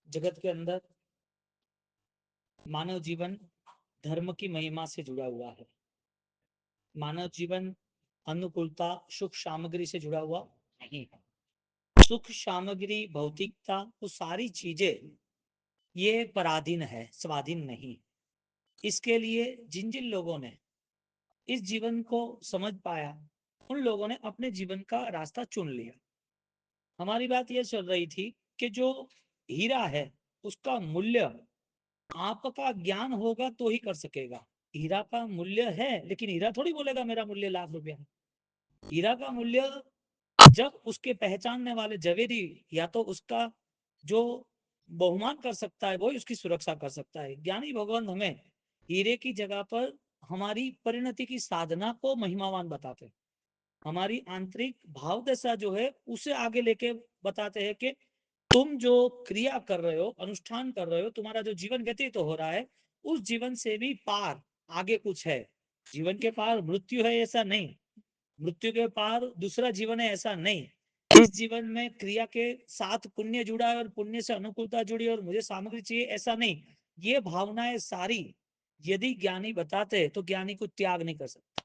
जगत के अंदर मानव जीवन धर्म की महिमा से जुड़ा हुआ है। मानव जीवन अनुकूलता सुख सामग्री से जुड़ा हुआ नहीं है। सुख सामग्री भौतिकता वो सारी चीजें ये पराधीन है, स्वाधीन नहीं। इसके लिए जिन जिन लोगों ने इस जीवन को समझ पाया उन लोगों ने अपने जीवन का रास्ता चुन लिया। हमारी बात यह चल रही थी कि जो हीरा है उसका मूल्य आपका ज्ञान होगा तो ही कर सकेगा। हीरा का मूल्य है, लेकिन हीरा थोड़ी बोलेगा मेरा मूल्य ₹1,00,000 है। हीरा का मूल्य जब उसके पहचानने वाले जवेरी या तो उसका जो बहुमान कर सकता है वही उसकी सुरक्षा कर सकता है। ज्ञानी भगवान हमें हीरे की जगह पर हमारी परिणति की साधना को महिमावान बताते हैं। हमारी आंतरिक भाव दशा जो है उसे आगे लेके बताते हैं कि तुम जो क्रिया कर रहे हो, अनुष्ठान कर रहे हो, तुम्हारा जो जीवन व्यतीत हो रहा है उस जीवन से भी पार आगे कुछ है। जीवन के पार मृत्यु है ऐसा नहीं, मृत्यु के पार दूसरा जीवन है ऐसा नहीं। इस जीवन में क्रिया के साथ पुण्य जुड़ा है और पुण्य से अनुकूलता जुड़ी और मुझे सामग्री चाहिए ऐसा नहीं। ये भावनाएं सारी यदि ज्ञानी बताते तो ज्ञानी को त्याग नहीं कर सकते।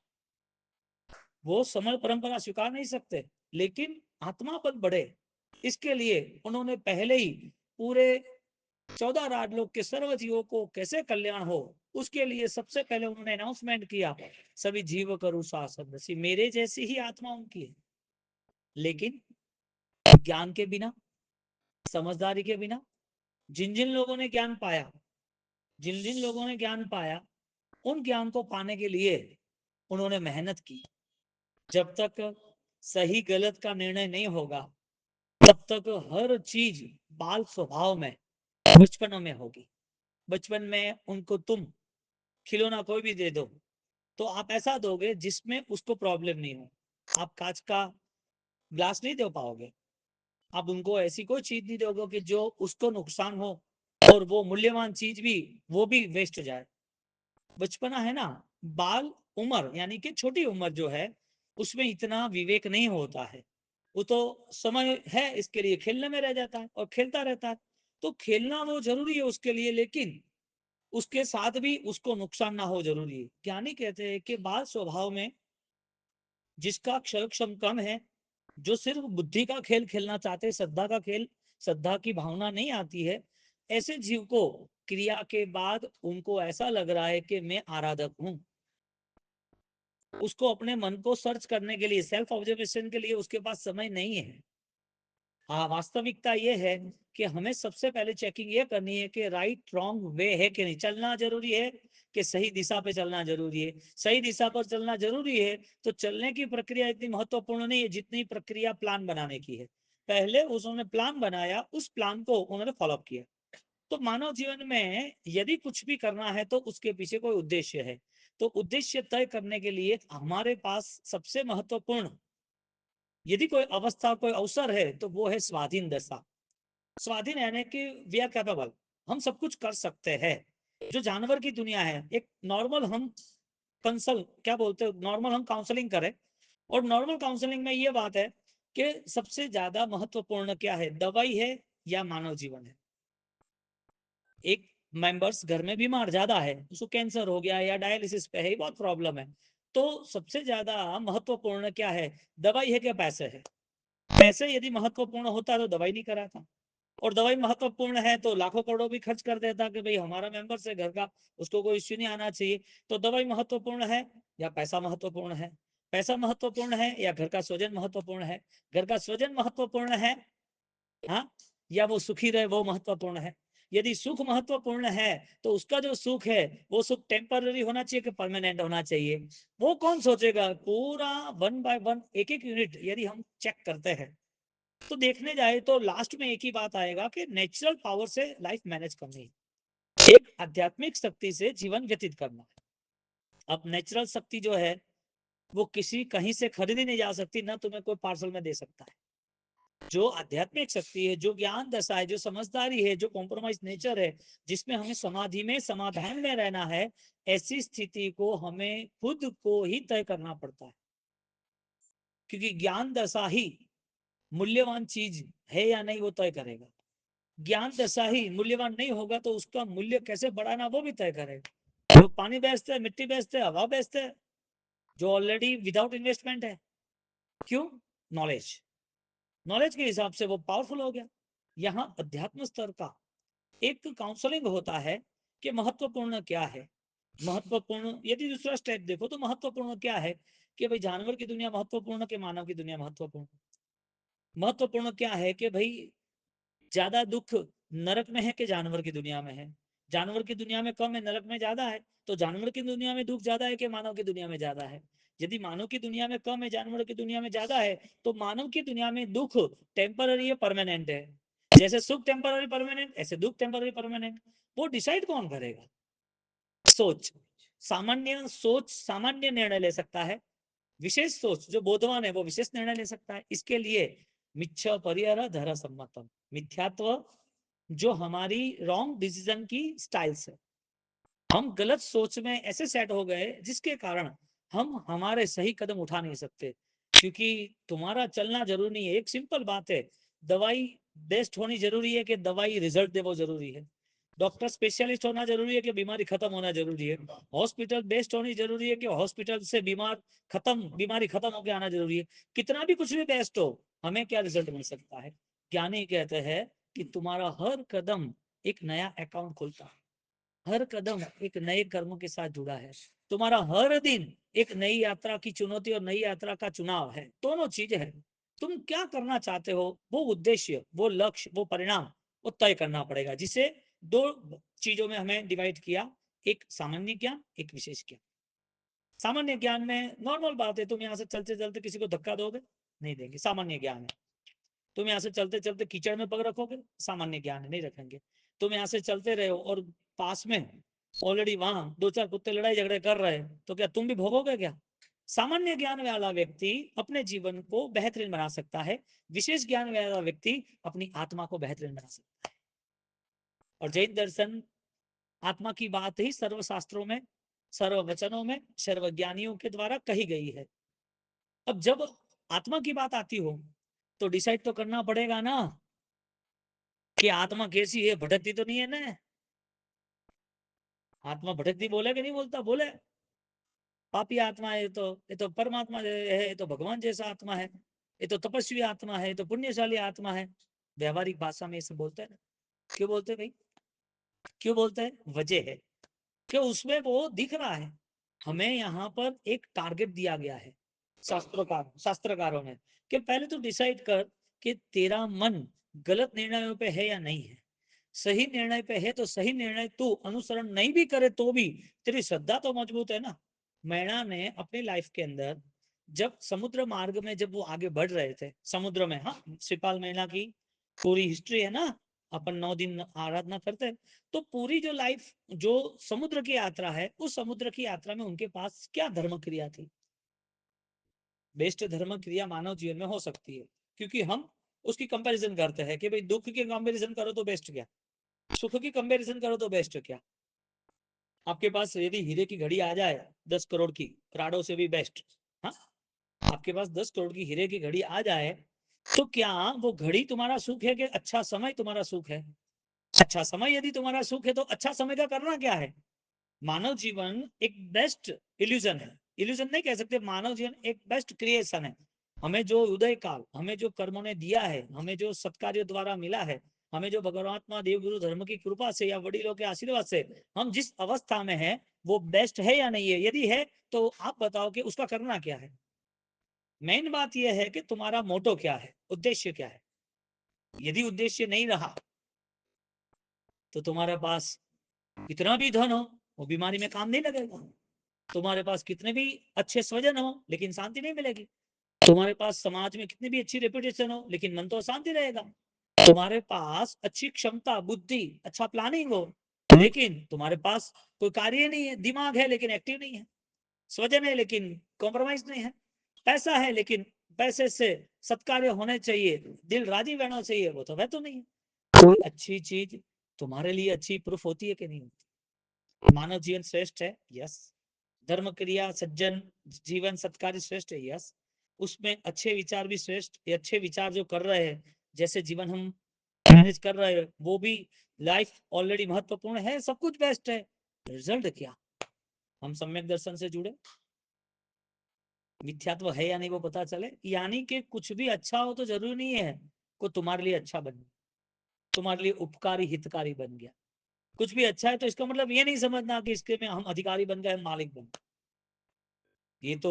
वो समय परंपरा स्वीकार नहीं सकते, लेकिन आत्मा पद बढ़े इसके लिए उन्होंने पहले ही पूरे 14 राजलोक के सर्व जीवों को कैसे कल्याण हो उसके लिए सबसे पहले उन्होंने अनाउंसमेंट किया, सभी जीव करू शासन रसी, मेरे जैसी ही आत्मा उनकी है। लेकिन ज्ञान के बिना, समझदारी के बिना, जिन जिन लोगों ने ज्ञान पाया, जिन जिन लोगों ने ज्ञान पाया उन ज्ञान को पाने के लिए उन्होंने मेहनत की। जब तक सही गलत का निर्णय नहीं होगा तब तक हर चीज बाल स्वभाव में बचपन में होगी। बचपन में उनको तुम खिलौना कोई भी दे दो तो आप ऐसा दोगे जिसमें उसको प्रॉब्लम नहीं हो। आप कांच का ग्लास नहीं दे पाओगे। आप उनको ऐसी कोई चीज नहीं दोगे कि जो उसको नुकसान हो और वो मूल्यवान चीज भी वो भी वेस्ट जाए। बचपना है ना, बाल उम्र यानी कि छोटी उम्र जो है उसमें इतना विवेक नहीं होता है। वो तो समय है इसके लिए खेलने में रह जाता है और खेलता रहता है। तो खेलना वो जरूरी है उसके लिए, लेकिन उसके साथ भी उसको नुकसान ना हो जरूरी है। ज्ञानी कहते हैं कि बाल स्वभाव में जिसका क्षय क्षम कम है, जो सिर्फ बुद्धि का खेल खेलना चाहते, श्रद्धा का खेल, श्रद्धा की भावना नहीं आती है, ऐसे जीव को क्रिया के बाद उनको ऐसा लग रहा है कि मैं आराधक हूं। उसको अपने मन को सर्च करने के लिए, सेल्फ ऑब्जर्वेशन के लिए उसके पास समय नहीं है। हाँ, वास्तविकता ये है कि हमें सबसे पहले चेकिंग ये करनी है कि राइट रॉन्ग वे है कि नहीं, चलना जरूरी है कि सही दिशा पे चलना जरूरी है। सही दिशा पर चलना जरूरी है तो चलने की प्रक्रिया इतनी महत्वपूर्ण नहीं है जितनी प्रक्रिया प्लान बनाने की है। पहले उन्होंने प्लान बनाया, उस प्लान को उन्होंने फॉलो किया। तो मानव जीवन में यदि कुछ भी करना है तो उसके पीछे कोई उद्देश्य है। तो उद्देश्य तय करने के लिए हमारे पास सबसे महत्वपूर्ण यदि कोई अवस्था कोई अवसर है तो वो है स्वाधीन दशा। स्वाधीन यानी कि वी आर कैपेबल, हम सब कुछ कर सकते हैं। जो जानवर की दुनिया है, एक नॉर्मल हम कंसल क्या बोलते हैं, नॉर्मल हम काउंसलिंग करें और नॉर्मल काउंसलिंग में ये बात है कि सबसे ज्यादा महत्वपूर्ण क्या है, दवाई है या मानव जीवन है। एक मेंबर्स घर में बीमार ज्यादा है, उसको कैंसर हो गया या डायलिसिस पे है, बहुत प्रॉब्लम है, तो सबसे ज्यादा महत्वपूर्ण क्या है, दवाई है क्या पैसे है। पैसे यदि महत्वपूर्ण होता तो दवाई नहीं कराता, और दवाई महत्वपूर्ण है तो लाखों करोड़ों भी खर्च कर देता कि भाई हमारा मेंबर से घर का उसको कोई इश्यू नहीं आना चाहिए। तो दवाई महत्वपूर्ण है या पैसा महत्वपूर्ण है, पैसा महत्वपूर्ण है या घर का स्वजन महत्वपूर्ण है, घर का स्वजन महत्वपूर्ण है, हाँ, या वो सुखी रहे वो महत्वपूर्ण है। यदि सुख महत्वपूर्ण है तो उसका जो सुख है वो सुख टेम्पररी होना चाहिए कि परमानेंट होना चाहिए, वो कौन सोचेगा। पूरा 1 by 1 एक एक यूनिट यदि हम चेक करते हैं तो देखने जाए तो लास्ट में एक ही बात आएगा कि नेचुरल पावर से लाइफ मैनेज करनी है, एक आध्यात्मिक शक्ति से जीवन व्यतीत करना है। अब नेचुरल शक्ति जो है वो किसी कहीं से खरीदी नहीं जा सकती, ना तुम्हें कोई पार्सल में दे सकता है। जो आध्यात्मिक शक्ति है, जो ज्ञान दशा है, जो समझदारी है, जो कॉम्प्रोमाइज नेचर है, जिसमें हमें समाधि में समाधान में रहना है, ऐसी स्थिति को हमें खुद को ही तय करना पड़ता है। क्योंकि ज्ञान दशा ही मूल्यवान चीज है या नहीं वो तय करेगा। ज्ञान दशा ही मूल्यवान नहीं होगा तो उसका मूल्य कैसे बढ़ाना वो भी तय करेगा। लोग पानी बेचते हैं, मिट्टी बेचते हैं, हवा बेचते हैं, जो ऑलरेडी विदाउट इन्वेस्टमेंट है। क्यों? नॉलेज। नॉलेज के हिसाब से वो पावरफुल हो गया। यहाँ अध्यात्म स्तर का एक काउंसलिंग होता है कि महत्वपूर्ण क्या है। महत्वपूर्ण यदि दूसरा स्टेप देखो तो महत्वपूर्ण क्या है कि भाई जानवर की दुनिया महत्वपूर्ण कि मानव की दुनिया महत्वपूर्ण। महत्वपूर्ण क्या है कि भाई ज्यादा दुख नरक में है कि जानवर की दुनिया में है। जानवर की दुनिया में कम है, नरक में ज्यादा है, तो जानवर की दुनिया में दुख ज्यादा है कि मानव की दुनिया में ज्यादा है। यदि मानव की दुनिया में कम है, जानवर की दुनिया में ज्यादा है, तो मानव की दुनिया में दुख टेम्पररी है, परमानेंट है। जैसे सुख टेम्पररी परमानेंट, ऐसे दुख टेम्पररी परमानेंट। वो डिसाइड कौन करेगा? सोच। सामान्य सोच सामान्य निर्णय ले सकता है, विशेष सोच जो बोधवान है वो विशेष निर्णय ले सकता है। इसके लिए मिच्छ परिहर धर सम्मतम, मिथ्यात्व जो हमारी रॉन्ग डिसीजन की स्टाइल्स है। हम गलत सोच में ऐसे सेट हो गए जिसके कारण हम हमारे सही कदम उठा नहीं सकते। क्योंकि तुम्हारा चलना जरूरी नहीं है। एक सिंपल बात है, दवाई बेस्ट होनी जरूरी है कि दवाई रिजल्ट दे वो जरूरी है। डॉक्टर स्पेशलिस्ट होना जरूरी है कि बीमारी खत्म होना जरूरी है। हॉस्पिटल बेस्ट होनी जरूरी है कि हॉस्पिटल से बीमारी खत्म होकर आना जरूरी है। कितना भी कुछ भी बेस्ट हो, हमें क्या रिजल्ट मिल सकता है? ज्ञानी कहते हैं कि तुम्हारा हर कदम एक नया अकाउंट खोलता है, हर कदम एक नए कर्मों के साथ जुड़ा है। तुम्हारा हर दिन एक नई यात्रा की चुनौती और नई यात्रा का चुनाव है। दोनों चीजें हैं। तुम क्या करना चाहते हो, वो उद्देश्य, वो लक्ष्य, वो परिणाम, वो तय करना पड़ेगा। जिसे दो चीजों में हमें डिवाइड किया, एक सामान्य ज्ञान, एक विशेष ज्ञान। सामान्य ज्ञान में नॉर्मल बात है, तुम यहाँ से चलते चलते किसी को धक्का दोगे? नहीं देंगे, सामान्य ज्ञान है। तुम यहाँ से चलते चलते कीचड़ में पग रखोगे? सामान्य ज्ञान है, नहीं रखेंगे। तुम यहाँ से चलते रहे हो और पास में ऑलरेडी वहां दो चार कुत्ते लड़ाई झगड़े कर रहे हैं, तो क्या तुम भी भोगोगे क्या? सामान्य ज्ञान वाला व्यक्ति अपने जीवन को बेहतरीन बना सकता है, विशेष ज्ञान वाला व्यक्ति अपनी आत्मा को बेहतरीन बना सकता है। और जैन दर्शन आत्मा की बात ही सर्वशास्त्रों में, सर्व वचनों में, सर्वज्ञानियों के द्वारा कही गई है। अब जब आत्मा की बात आती हो तो डिसाइड तो करना पड़ेगा ना कि आत्मा कैसी है, भटकती तो नहीं है ना? आत्मा भटकती बोले कि नहीं बोलता? बोले पापी आत्मा है, ये तो परमात्मा है, ये तो भगवान जैसा आत्मा है, ये तो तपस्वी आत्मा है, ये तो पुण्यशाली आत्मा है। व्यवहारिक भाषा में इसे बोलते हैं। क्यों बोलते हैं भाई? क्यों बोलते हैं? वजह है कि उसमें वो दिख रहा है। हमें यहाँ पर एक टारगेट दिया गया है शास्त्रकारों ने, कि पहले तो डिसाइड कर कि तेरा मन गलत निर्णयों पे है या नहीं है। सही निर्णय पे है तो सही निर्णय तू अनुसरण नहीं भी करे तो भी तेरी श्रद्धा तो मजबूत है ना। मैना ने अपनी लाइफ के अंदर जब समुद्र मार्ग में जब वो आगे बढ़ रहे थे समुद्र में, हाँ, श्रीपाल मैना की पूरी हिस्ट्री है ना, अपन 9 दिन आराधना करते हैं। तो पूरी जो लाइफ, जो समुद्र की यात्रा है, उस समुद्र की यात्रा में उनके पास क्या धर्म क्रिया थी? बेस्ट धर्म क्रिया मानव जीवन में हो सकती है, क्योंकि हम उसकी कंपैरिजन करते हैं कि भाई दुख की कंपैरिजन करो तो बेस्ट क्या, सुख की कंपैरिजन करो तो बेस्ट क्या। आपके पास यदि हीरे की घड़ी आ जाए 10 करोड़ की, प्राडो से भी बेस्ट, हाँ, आपके पास 10 करोड़ की हीरे की घड़ी आ जाए, तो क्या वो घड़ी तुम्हारा सुख है कि अच्छा समय तुम्हारा सुख है? अच्छा समय यदि तुम्हारा सुख है तो अच्छा समय का करना क्या है? मानव जीवन एक बेस्ट इल्यूजन है। इल्यूजन नहीं कह सकते, मानव जीवन एक बेस्ट क्रिएशन है। हमें जो उदय काल, हमें जो कर्मों ने दिया है, हमें जो सत्कार्य द्वारा मिला है, हमें जो भगवात्मा देव गुरु धर्म की कृपा से या वडिलों के आशीर्वाद से हम जिस अवस्था में है वो बेस्ट है या नहीं है? यदि है तो आप बताओ कि उसका करना क्या है। मेन बात यह है कि तुम्हारा मोटो क्या है, उद्देश्य क्या है। यदि उद्देश्य नहीं रहा तो तुम्हारे पास कितना भी धन हो वो बीमारी में काम नहीं लगेगा। तुम्हारे पास कितने भी अच्छे स्वजन हो लेकिन शांति नहीं मिलेगी। तुम्हारे पास समाज में कितनी भी अच्छी रेपुटेशन हो लेकिन मन तो शांति रहेगा। तुम्हारे पास अच्छी क्षमता, बुद्धि, अच्छा प्लानिंग हो लेकिन तुम्हारे पास कोई कार्य नहीं है। दिमाग है लेकिन एक्टिव नहीं है। स्वजन है लेकिन कॉम्प्रोमाइज नहीं है। पैसा है लेकिन पैसे से सत्कार्य होने चाहिए, दिल राजी रहना चाहिए, वो तो वह तो नहीं है। कोई अच्छी चीज तुम्हारे लिए अच्छी प्रूफ होती है कि नहीं होती? मानव जीवन श्रेष्ठ है, यस। धर्म क्रिया सज्जन जीवन सत्कार्य श्रेष्ठ है, यस। उसमें अच्छे विचार भी श्रेष्ठ, अच्छे विचार जो कर रहे हैं, जैसे जीवन हम मैनेज कर रहे हैं, वो भी लाइफ ऑलरेडी महत्वपूर्ण है, सब कुछ बेस्ट है। रिजल्ट क्या? हम सम्यक दर्शन से जुड़े, मिथ्यात्व है या नहीं वो पता चले। यानी कि कुछ भी अच्छा हो तो जरूरी नहीं है को तुम्हारे लिए अच्छा बन गया, तुम्हारे लिए उपकारी हितकारी बन गया। कुछ भी अच्छा है तो इसका मतलब ये नहीं समझना कि इसके में हम अधिकारी बन गए, मालिक बन गए। ये तो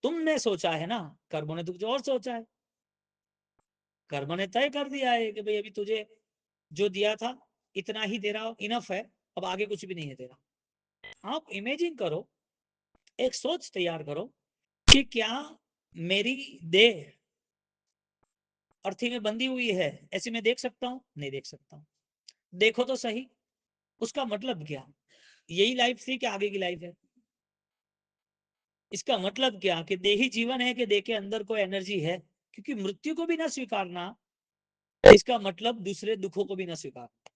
तुमने सोचा है ना, कर्मों ने तो कुछ और सोचा है। कर्म ने तय कर दिया है कि भाई अभी तुझे जो दिया था इतना ही दे रहा, इनफ है, अब आगे कुछ भी नहीं है तेरा। आप इमेजिन करो, एक सोच तैयार करो कि क्या मेरी देह अर्थी में बंधी हुई है, ऐसी मैं देख सकता हूं? नहीं देख सकता हूं। देखो तो सही, उसका मतलब क्या? यही लाइफ थी कि आगे की लाइफ है? इसका मतलब क्या कि देही जीवन है कि देह के अंदर कोई एनर्जी है? क्योंकि मृत्यु को भी ना स्वीकारना, इसका मतलब दूसरे दुखों को भी ना स्वीकारना।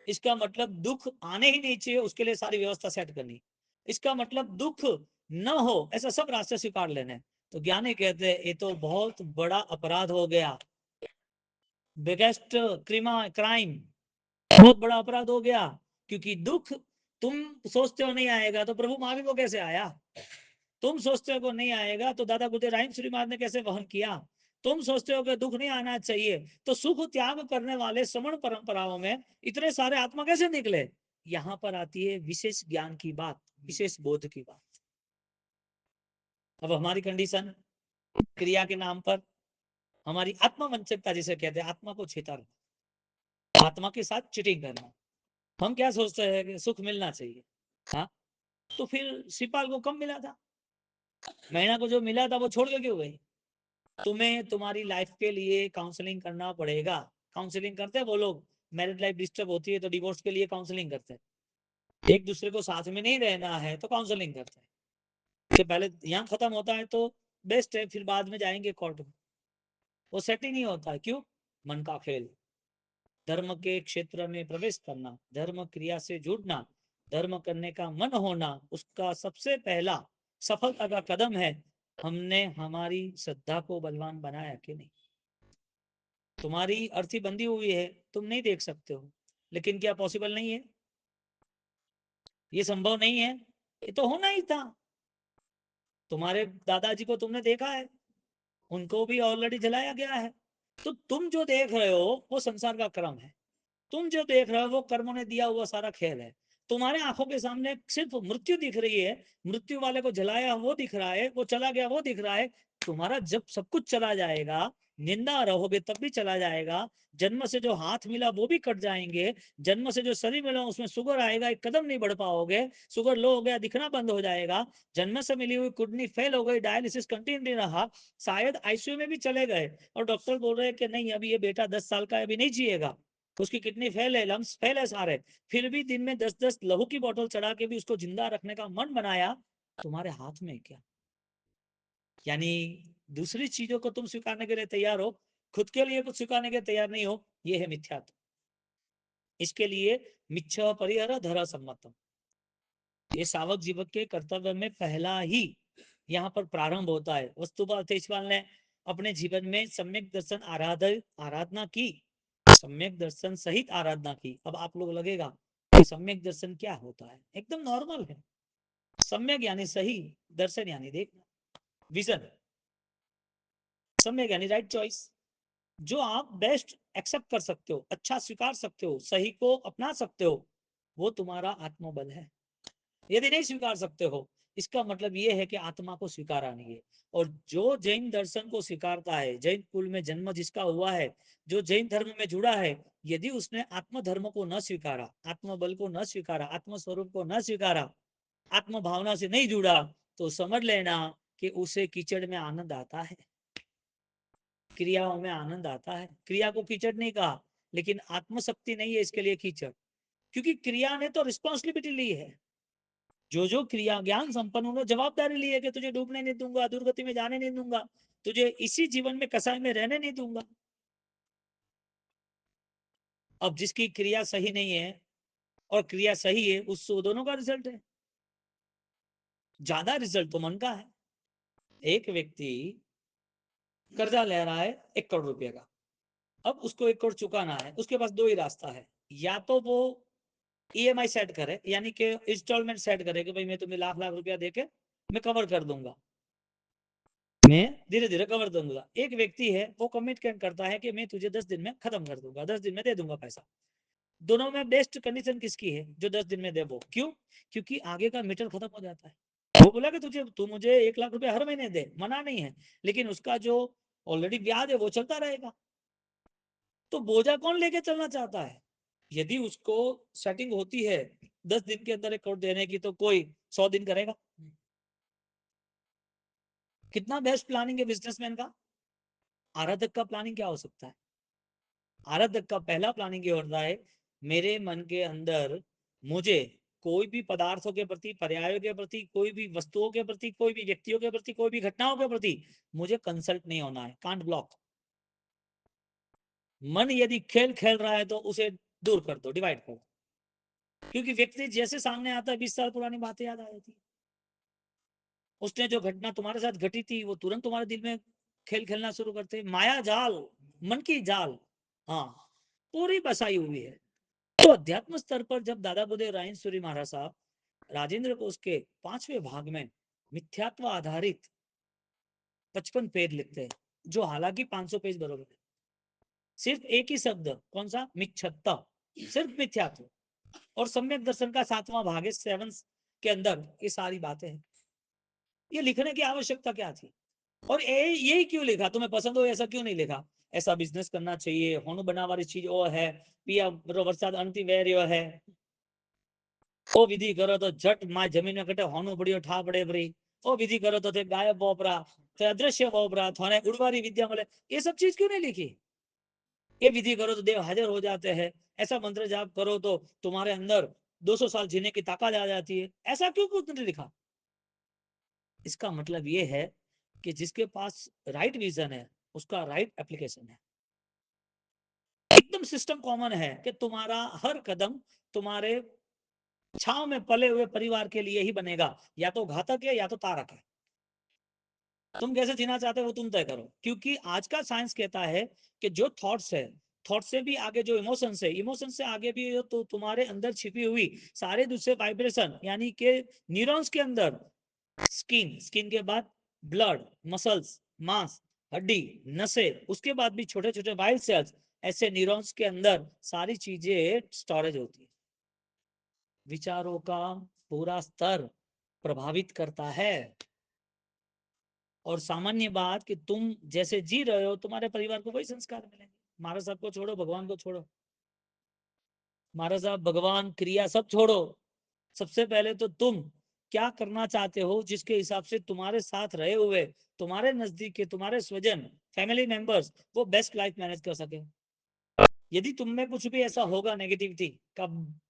इसका मतलब दुख आने ही नहीं चाहिए, उसके लिए सारी व्यवस्था सेट करनी। इसका मतलब दुख न हो ऐसा सब रास्ते स्वीकार लेने। तो ज्ञानी कहते हैं ये तो बहुत बड़ा अपराध हो गया, बिगेस्ट क्राइम, बहुत बड़ा अपराध हो गया। क्योंकि दुख तुम सोचते हो नहीं आएगा तो प्रभु महावीर को कैसे आया? तुम सोचते हो को नहीं आएगा तो दादा गुरुदेव राम श्री महाराज ने कैसे वहन किया? तुम सोचते हो कि दुख नहीं आना चाहिए तो सुख त्याग करने वाले श्रमण परंपराओं में इतने सारे आत्मा कैसे निकले? यहाँ पर आती है विशेष ज्ञान की बात, विशेष बोध की बात। अब हमारी कंडीशन, क्रिया के नाम पर हमारी आत्मवंचकता जिसे कहते हैं, आत्मा को छेड़ना, आत्मा के साथ चीटिंग करना। हम क्या सोचते हैं कि सुख मिलना चाहिए। हाँ, तो फिर शिवपाल को कम मिला था, महीना को जो मिला था वो छोड़ के क्यों गई? तुम्हें तुम्हारी लाइफ के लिए काउंसलिंग करना पड़ेगा। काउंसलिंग करते हैं वो लोग, मैरिड लाइफ डिस्टर्ब होती है तो डिवोर्स के लिए काउंसलिंग करते हैं। एक दूसरे को साथ में नहीं रहना है तो काउंसलिंग करते हैं। इससे पहले यहाँ खत्म होता है तो बेस्ट है, फिर बाद में जाएंगे कोर्ट में। वो सेट ही नहीं होता है, क्यों? मन का खेल। धर्म के क्षेत्र में प्रवेश करना, धर्म क्रिया से जुड़ना, धर्म करने का मन होना, उसका सबसे पहला सफलता का कदम है हमने हमारी श्रद्धा को बलवान बनाया कि नहीं। तुम्हारी अर्थी बंधी हुई है, तुम नहीं देख सकते हो, लेकिन क्या पॉसिबल नहीं है? ये संभव नहीं है? ये तो होना ही था। तुम्हारे दादाजी को तुमने देखा है, उनको भी ऑलरेडी जलाया गया है। तो तुम जो देख रहे हो वो संसार का क्रम है, तुम जो देख रहे हो वो कर्मों ने दिया हुआ सारा खेल है। तुम्हारे आंखों के सामने सिर्फ मृत्यु दिख रही है, मृत्यु वाले को जलाया वो दिख रहा है, वो चला गया वो दिख रहा है। तुम्हारा जब सब कुछ चला जाएगा, निंदा रहोगे तब भी चला जाएगा, जन्म से जो हाथ मिला वो भी कट जाएंगे, जन्म से जो शरीर मिला उसमें शुगर आएगा, एक कदम नहीं बढ़ पाओगे, शुगर लो हो गया, दिखना बंद हो जाएगा, जन्म से मिली हुई किडनी फेल हो गई, डायलिसिस कंटिन्यू रहा, शायद आईसीयू में भी चले गए और डॉक्टर बोल रहे हैं कि नहीं अभी ये बेटा 10 साल का है, अभी नहीं जिएगा, उसकी किडनी फेल है, लंग्स फेल है सारे, फिर भी दिन में 10-10 लहू की बोतल चढ़ा के भी उसको जिंदा रखने का मन बनाया। तुम्हारे हाथ में क्या? यानी दूसरी चीजों को तुम स्वीकारने के लिए तैयार हो, खुद के लिए कुछ स्वीकारने के लिए तैयार नहीं हो, ये है मिथ्यात्व। इसके लिए मिच्छ परिहर धरा सम्मतम, ये सावक जीवक के कर्तव्य में पहला ही यहाँ पर प्रारंभ होता है। वस्तुतः तेजपाल ने अपने जीवन में सम्यक दर्शन आराधना की, सम्यक दर्शन सहित आराधना की। अब आप लोग लगेगा कि सम्यक दर्शन क्या होता है? एकदम नॉर्मल है। सम्यक यानी सही, दर्शन यानी देखना, विजन। सम्यक यानी राइट चॉइस, जो आप बेस्ट एक्सेप्ट कर सकते हो, अच्छा स्वीकार सकते हो, सही को अपना सकते हो, वो तुम्हारा आत्मबल है। यदि नहीं स्वीकार सकते हो, इसका मतलब ये है कि आत्मा को स्वीकारा नहीं है। और जो जैन दर्शन को स्वीकारता है, जैन कुल में जन्म जिसका हुआ है, जो जैन धर्म में जुड़ा है, यदि उसने आत्म धर्म को न स्वीकारा, आत्मबल को न स्वीकारा, आत्म स्वरूप को न स्वीकारा, आत्म भावना से नहीं जुड़ा, तो समझ लेना कि उसे कीचड़ में आनंद आता है, क्रियाओं में आनंद आता है। क्रिया को कीचड़ नहीं कहा, लेकिन आत्मशक्ति नहीं है इसके लिए कीचड़, क्योंकि क्रिया ने तो रिस्पॉन्सिबिलिटी ली है। जो क्रिया ज्ञान संपन्न उन्होंने जवाबदारी ली है कि तुझे डूबने नहीं दूंगा, दुर्गति में जाने नहीं दूंगा, तुझे इसी जीवन में कसाई में रहने नहीं दूंगा। अब जिसकी क्रिया सही नहीं है और क्रिया सही है, उस दोनों का रिजल्ट है, ज्यादा रिजल्ट तो मन का है। एक व्यक्ति कर्जा ले रहा है 1 करोड़ रुपए का, अब उसको 1 करोड़ चुकाना है, उसके पास दो ही रास्ता है, या तो वो ईएमआई सेट करे, यानी कि इंस्टॉलमेंट सेट करे कि भाई मैं तुम्हें लाख लाख रुपया देके मैं कवर कर दूंगा, मैं धीरे धीरे कवर दूंगा। एक व्यक्ति है वो कमिटमेंट करता है कि मैं तुझे 10 दिन में खत्म कर दूंगा, 10 दिन में दे दूंगा पैसा। दोनों में बेस्ट कंडीशन किसकी है? जो 10 दिन में दे वो। क्यों? क्योंकि आगे का मीटर खत्म हो जाता है। वो बोला कि तू मुझे 1 लाख रुपए हर महीने दे, मना नहीं है, लेकिन उसका जो ऑलरेडी ब्याज है वो चलता रहेगा। तो बोझा कौन लेके चलना चाहता है? यदि उसको सेटिंग होती है 10 दिन के अंदर 1 करोड़ देने की, तो कोई 100 दिन करेगा? कितना बेस्ट प्लानिंग है बिजनेसमैन का। आराधक का प्लानिंग क्या हो सकता है? आराधक का पहला प्लानिंग ये होता है, मेरे मन के अंदर मुझे कोई भी पदार्थों के प्रति, पर्यायों के प्रति, कोई भी वस्तुओं के प्रति, कोई भी व्यक्तियों के प्रति, कोई भी घटनाओं के प्रति मुझे कंसल्ट नहीं होना है। Can't block. मन यदि खेल खेल रहा है तो उसे दूर कर दो, डिवाइड कर दो। क्योंकि व्यक्ति जैसे सामने आता है 20 साल पुरानी बातें याद आ जाती है। उसने जो घटना तुम्हारे साथ घटी थी वो तुरंत तुम्हारे दिल में खेल खेलना शुरू करते। माया जाल, मन की जाल, हाँ, पूरी बसाई हुई है। तो अध्यात्म स्तर पर जब दादा बुद्धे रायन सूरी महाराज साहब राजेंद्र कोश के 5वें भाग में मिथ्यात्व आधारित 55 पेज लिखते हैं, जो हालांकि 500 पेज बरोबर है। सिर्फ एक ही शब्द, कौन सा? मिच्छत्ता, सिर्फ मिथ्यात्व। और सम्यक दर्शन का 7वां भाग है, 7 के अंदर ये सारी बातें हैं। ये लिखने की आवश्यकता क्या थी? और यही क्यों लिखा? तुम्हें पसंद हो ऐसा क्यों नहीं लिखा? ऐसा बिजनेस करना चाहिए, होनु बना वाली चीज वो है, पिया वरसाद अंति वेरियो है, ओ विधि करो तो झट मां जमीन में कटे होनु पड़ियो ठा पड़े भरी, ओ विधि करो तो थे गायब बोपरा, थे अदृश्य बोपरा, थाने उड़वारी विद्या मिले। ये सब चीज क्यों नहीं लिखी? ये विधि करो तो देव हाजिर हो जाते हैं, ऐसा मंत्र जाप करो तो तुम्हारे अंदर 200 साल जीने की ताकत आ जाती है, ऐसा क्यों कुछ नहीं लिखा? इसका मतलब ये है कि जिसके पास राइट विजन है उसका राइट एप्लीकेशन है। एकदम सिस्टम कॉमन है कि तुम्हारा हर कदम तुम्हारे छाव में पले हुए परिवार के लिए ही बनेगा, या तो घातक है या तो तारक है। तुम कैसे जीना चाहते हो वो तुम तय करो। क्योंकि आज का साइंस कहता है कि जो थॉट्स है, थॉट से भी आगे जो इमोशंस है, इमोशन से आगे भी तो तुम्हारे अंदर छिपी हुई सारे दूसरे वाइब्रेशन, यानी कि न्यूरॉन्स के अंदर स्किन, स्किन के बाद ब्लड, मसल्स, मांस, हड्डी, नसें, उसके बाद भी छोटे छोटे वाइल्ड सेल्स, ऐसे न्यूरॉन्स के अंदर सारी चीजें स्टोरेज होती है। विचारों का पूरा स्तर प्रभावित करता है। और सामान्य बात कि तुम जैसे जी रहे हो तुम्हारे परिवार को वही संस्कार मिलेंगे। महाराज साहब को छोड़ो, भगवान को छोड़ो, महाराज साहब, भगवान, क्रिया सब छोड़ो, सबसे पहले तो तुम क्या करना चाहते हो, जिसके हिसाब से तुम्हारे साथ रहे हुए, तुम्हारे नजदीक के तुम्हारे स्वजन, फैमिली मेंबर्स, वो बेस्ट लाइफ मैनेज कर सके। यदि तुम में कुछ भी ऐसा होगा नेगेटिविटी का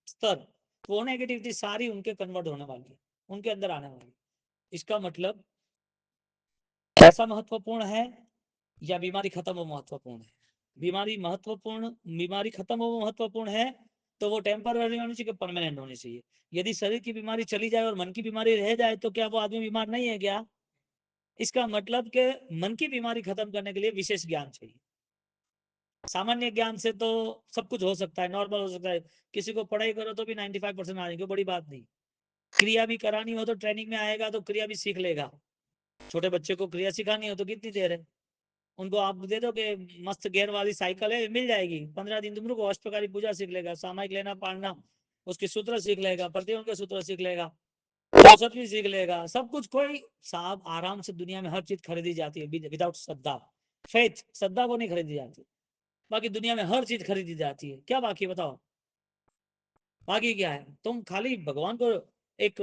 स्तर, वो नेगेटिविटी सारी उनके कन्वर्ट होने वाली है, उनके अंदर आने वाली है। इसका मतलब पैसा महत्वपूर्ण है या बीमारी खत्म हो महत्वपूर्ण है? बीमारी महत्वपूर्ण, बीमारी खत्म हो महत्वपूर्ण है, तो वो टेम्पररी होनी चाहिए, परमानेंट होनी चाहिए। यदि शरीर की बीमारी चली जाए और मन की बीमारी रह जाए तो क्या वो आदमी बीमार नहीं है क्या? इसका मतलब कि मन की बीमारी खत्म करने के लिए विशेष ज्ञान चाहिए। सामान्य ज्ञान से तो सब कुछ हो सकता है, नॉर्मल हो सकता है। किसी को पढ़ाई करो तो भी 95% आ जाएंगे, बड़ी बात नहीं। क्रिया भी करानी हो तो ट्रेनिंग में आएगा तो क्रिया भी सीख लेगा। छोटे बच्चे को क्रिया सिखानी हो तो कितनी देर है, उनको आप दे दो कि मस्त गियर वाली साइकिल है, मिल जाएगी, 15 दिन तुम लोग अष्टप्रकारी पूजा सीख लेगा, सामायिक लेना पाड़ना उसके सूत्र सीख लेगा, प्रतियों के सूत्र सीख लेगा, औसत भी सीख लेगा, सब कुछ। कोई साहब आराम से दुनिया में हर चीज खरीदी जाती है विदाउट श्रद्धा, फेथ, श्रद्धा को नहीं खरीदी जाती। बाकी दुनिया में हर चीज खरीदी जाती है, क्या बाकी बताओ? बाकी क्या है? तुम खाली भगवान को एक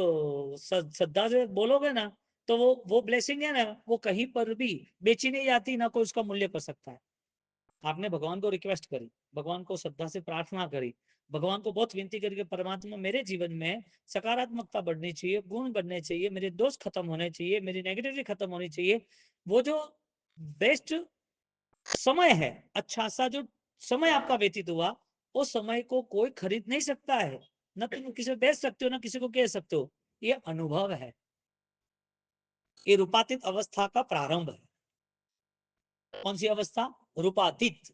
श्रद्धा से बोलोगे ना, तो वो ब्लेसिंग है ना, वो कहीं पर भी बेची नहीं जाती, ना कोई उसका मूल्य कर सकता है। आपने भगवान को रिक्वेस्ट करी, भगवान को श्रद्धा से प्रार्थना करी, भगवान को बहुत विनती करी कि परमात्मा मेरे जीवन में सकारात्मकता बढ़नी चाहिए, गुण बढ़ने चाहिए, मेरे दोष खत्म होने चाहिए, मेरी नेगेटिविटी खत्म होनी चाहिए। वो जो बेस्ट समय है, अच्छा सा जो समय आपका व्यतीत हुआ, उस समय को कोई खरीद नहीं सकता है। न तुम किसी को बेच सकते हो, ना किसी को कह सकते हो। ये अनुभव है, ये रूपातीत अवस्था का प्रारंभ है। कौन सी अवस्था? रूपातीत,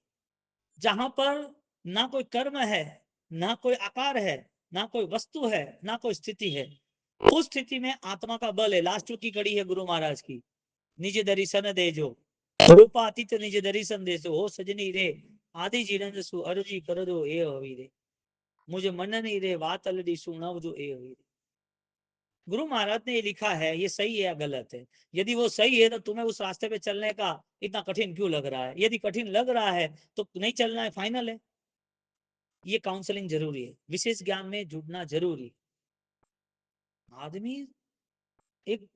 जहां पर ना कोई कर्म है, ना कोई आकार है, ना कोई वस्तु है, ना कोई स्थिति है। उस स्थिति में आत्मा का बल है। लास्ट की कड़ी है गुरु महाराज की, निज दर्शन दे जो, रूपातीत निज दर्शन दे जो, हो सजनी रे आदि जीवन सु अर्जी कर दो ए हवी रे, मुझे मन नहीं रे वात अलडी सुनाव जो ए हवी रे। गुरु महाराज ने ये लिखा है, ये सही है या गलत है? यदि वो सही है तो तुम्हें उस रास्ते पे चलने का इतना कठिन क्यों लग रहा है? यदि कठिन लग रहा है तो नहीं चलना है, फाइनल है। ये काउंसलिंग जरूरी है, विशेष ज्ञान में जुड़ना जरूरी। आदमी एक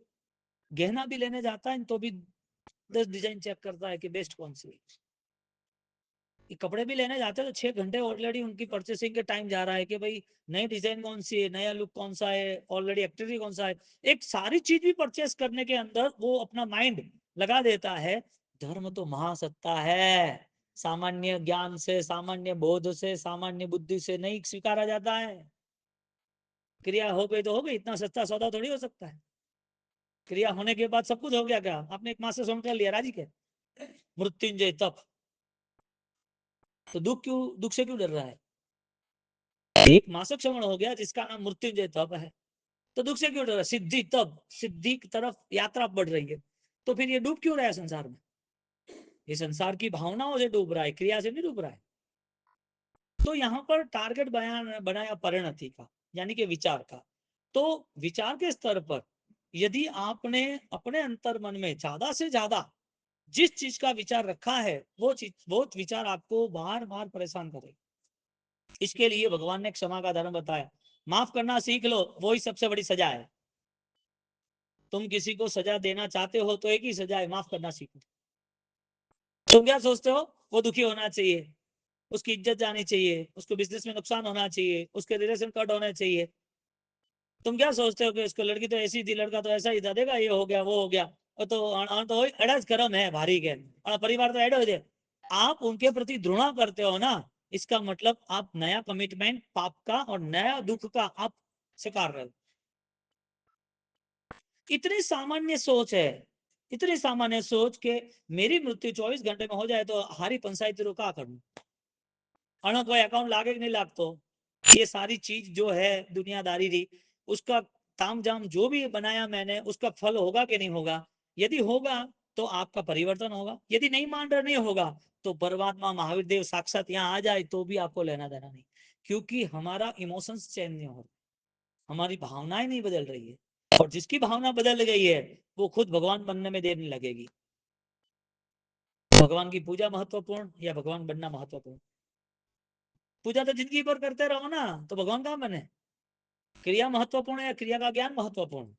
गहना भी लेने जाता है तो भी 10 डिजाइन चेक करता है कि बेस्ट कौन सी है। कपड़े भी लेने जाते हैं तो 6 घंटे ऑलरेडी उनकी परचेसिंग के टाइम जा रहा है कि भाई नई डिजाइन कौन सी है, नया लुक कौन सा है, ऑलरेडी एक्टिविटी कौन सा है। एक सारी चीज भी परचेस करने के अंदर वो अपना माइंड लगा देता है। धर्म तो महासत्ता है, सामान्य ज्ञान से, सामान्य बोध से, सामान्य बुद्धि से नहीं स्वीकारा जाता है। क्रिया हो गई तो हो गई, इतना सस्ता सौदा थोड़ी हो सकता है। क्रिया होने के बाद सब कुछ हो गया क्या? आपने एक मास से सोन कर लिया, राजी के मृत्युंजय तप, तो दुख से क्यों डर रहा है? एक मासक श्रवण हो गया जिसका नाम मृत्युंजय तप है, तो दुख से क्यों डर रहा है? सिद्धि तप, सिद्धि की तरफ यात्रा बढ़ रही है, तो फिर ये डूब क्यों रहा है संसार में? ये संसार की भावनाओं से डूब रहा है, क्रिया से नहीं डूब रहा है। तो यहाँ पर टारगेट बनाया परिणति का, यानी कि विचार का। तो विचार के स्तर पर यदि आपने अपने अंतर मन में ज्यादा से ज्यादा जिस चीज का विचार रखा है, वो विचार आपको बार बार परेशान करेगा। इसके लिए भगवान ने क्षमा का धर्म बताया। माफ करना सीख लो, वही सबसे बड़ी सजा है। तुम किसी को सजा देना चाहते हो तो एक ही सजा है, माफ करना सीखो। तुम क्या सोचते हो? वो दुखी होना चाहिए, उसकी इज्जत जानी चाहिए, उसको बिजनेस में नुकसान होना चाहिए, उसके रिलेशन कट होने चाहिए। तुम क्या सोचते हो कि उसको लड़की तो ऐसी थी, लड़का तो ऐसा ही था, देखा ये हो गया वो हो गया, और तो अड़ज करम है भारी के, और परिवार तो ऐड हो जाए। आप उनके प्रति घृणा करते हो ना, इसका मतलब आप नया कमिटमेंट पाप का और नया दुख का आप स्वीकार रहे हो। इतनी सामान्य सोच है, इतनी सामान्य सोच के मेरी मृत्यु 24 घंटे में हो जाए तो हारी पंचायत का करूं, अण कोई अकाउंट लागे कि नहीं लागतो। ये सारी चीज जो है दुनियादारी री, उसका ताम जाम जो भी बनाया मैंने, उसका फल होगा कि नहीं होगा? यदि होगा तो आपका परिवर्तन होगा, यदि नहीं मान रहा नहीं होगा तो परमात्मा महावीर देव साक्षात यहाँ आ जाए तो भी आपको लेना देना नहीं। क्योंकि हमारा इमोशंस चेंज नहीं हो रहा, हमारी भावनाएं नहीं बदल रही है। और जिसकी भावना बदल गई है वो खुद भगवान बनने में देर नहीं लगेगी। भगवान की पूजा महत्वपूर्ण या भगवान बनना महत्वपूर्ण? पूजा तो जिंदगी भर करते रहो ना, तो भगवान कहाँ बने? क्रिया महत्वपूर्ण है या क्रिया का ज्ञान महत्वपूर्ण?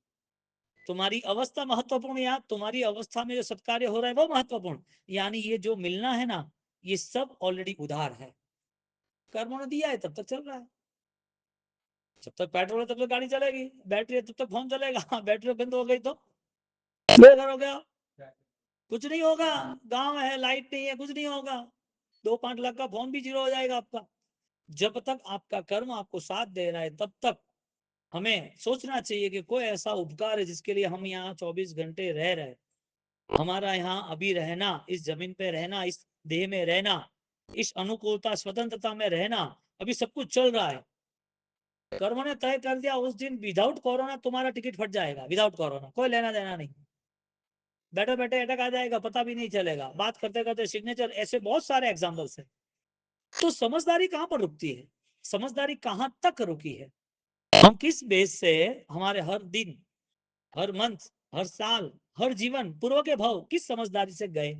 तुम्हारी अवस्था महत्वपूर्ण या तुम्हारी अवस्था में जो सत्कार्य हो रहा है वो महत्वपूर्ण? यानी ये जो मिलना है ना, ये सब ऑलरेडी उधार है। कर्मों ने दिया है तब तक चल रहा है, जब तक पेट्रोल है तब तक गाड़ी चलेगी, बैटरी है तब तक फोन चलेगा। बैटरी बंद हो गई तो बेघर हो गया, कुछ नहीं होगा। गांव है, लाइट नहीं है, कुछ नहीं होगा। 2-5 लाख का फोन भी जीरो हो जाएगा आपका। जब तक आपका कर्म आपको साथ दे रहा है तब तक हमें सोचना चाहिए कि कोई ऐसा उपकार है जिसके लिए हम यहाँ 24 घंटे रह रहे। हमारा यहाँ अभी रहना, इस जमीन पे रहना, इस देह में रहना, इस अनुकूलता स्वतंत्रता में रहना, अभी सब कुछ चल रहा है। कर्म ने तय कर दिया उस दिन विदाउट कोरोना तुम्हारा टिकट फट जाएगा, विदाउट कोरोना कोई लेना देना नहीं। बैठे बैठे अटैक आ जाएगा, पता भी नहीं चलेगा, बात करते करते सिग्नेचर, ऐसे बहुत सारे एग्जाम्पल्स है। तो समझदारी कहाँ पर रुकती है? समझदारी कहाँ तक रुकी है? हम किस बेस से हमारे हर दिन, हर मंथ, हर साल, हर जीवन पूर्व के भाव किस समझदारी से गए?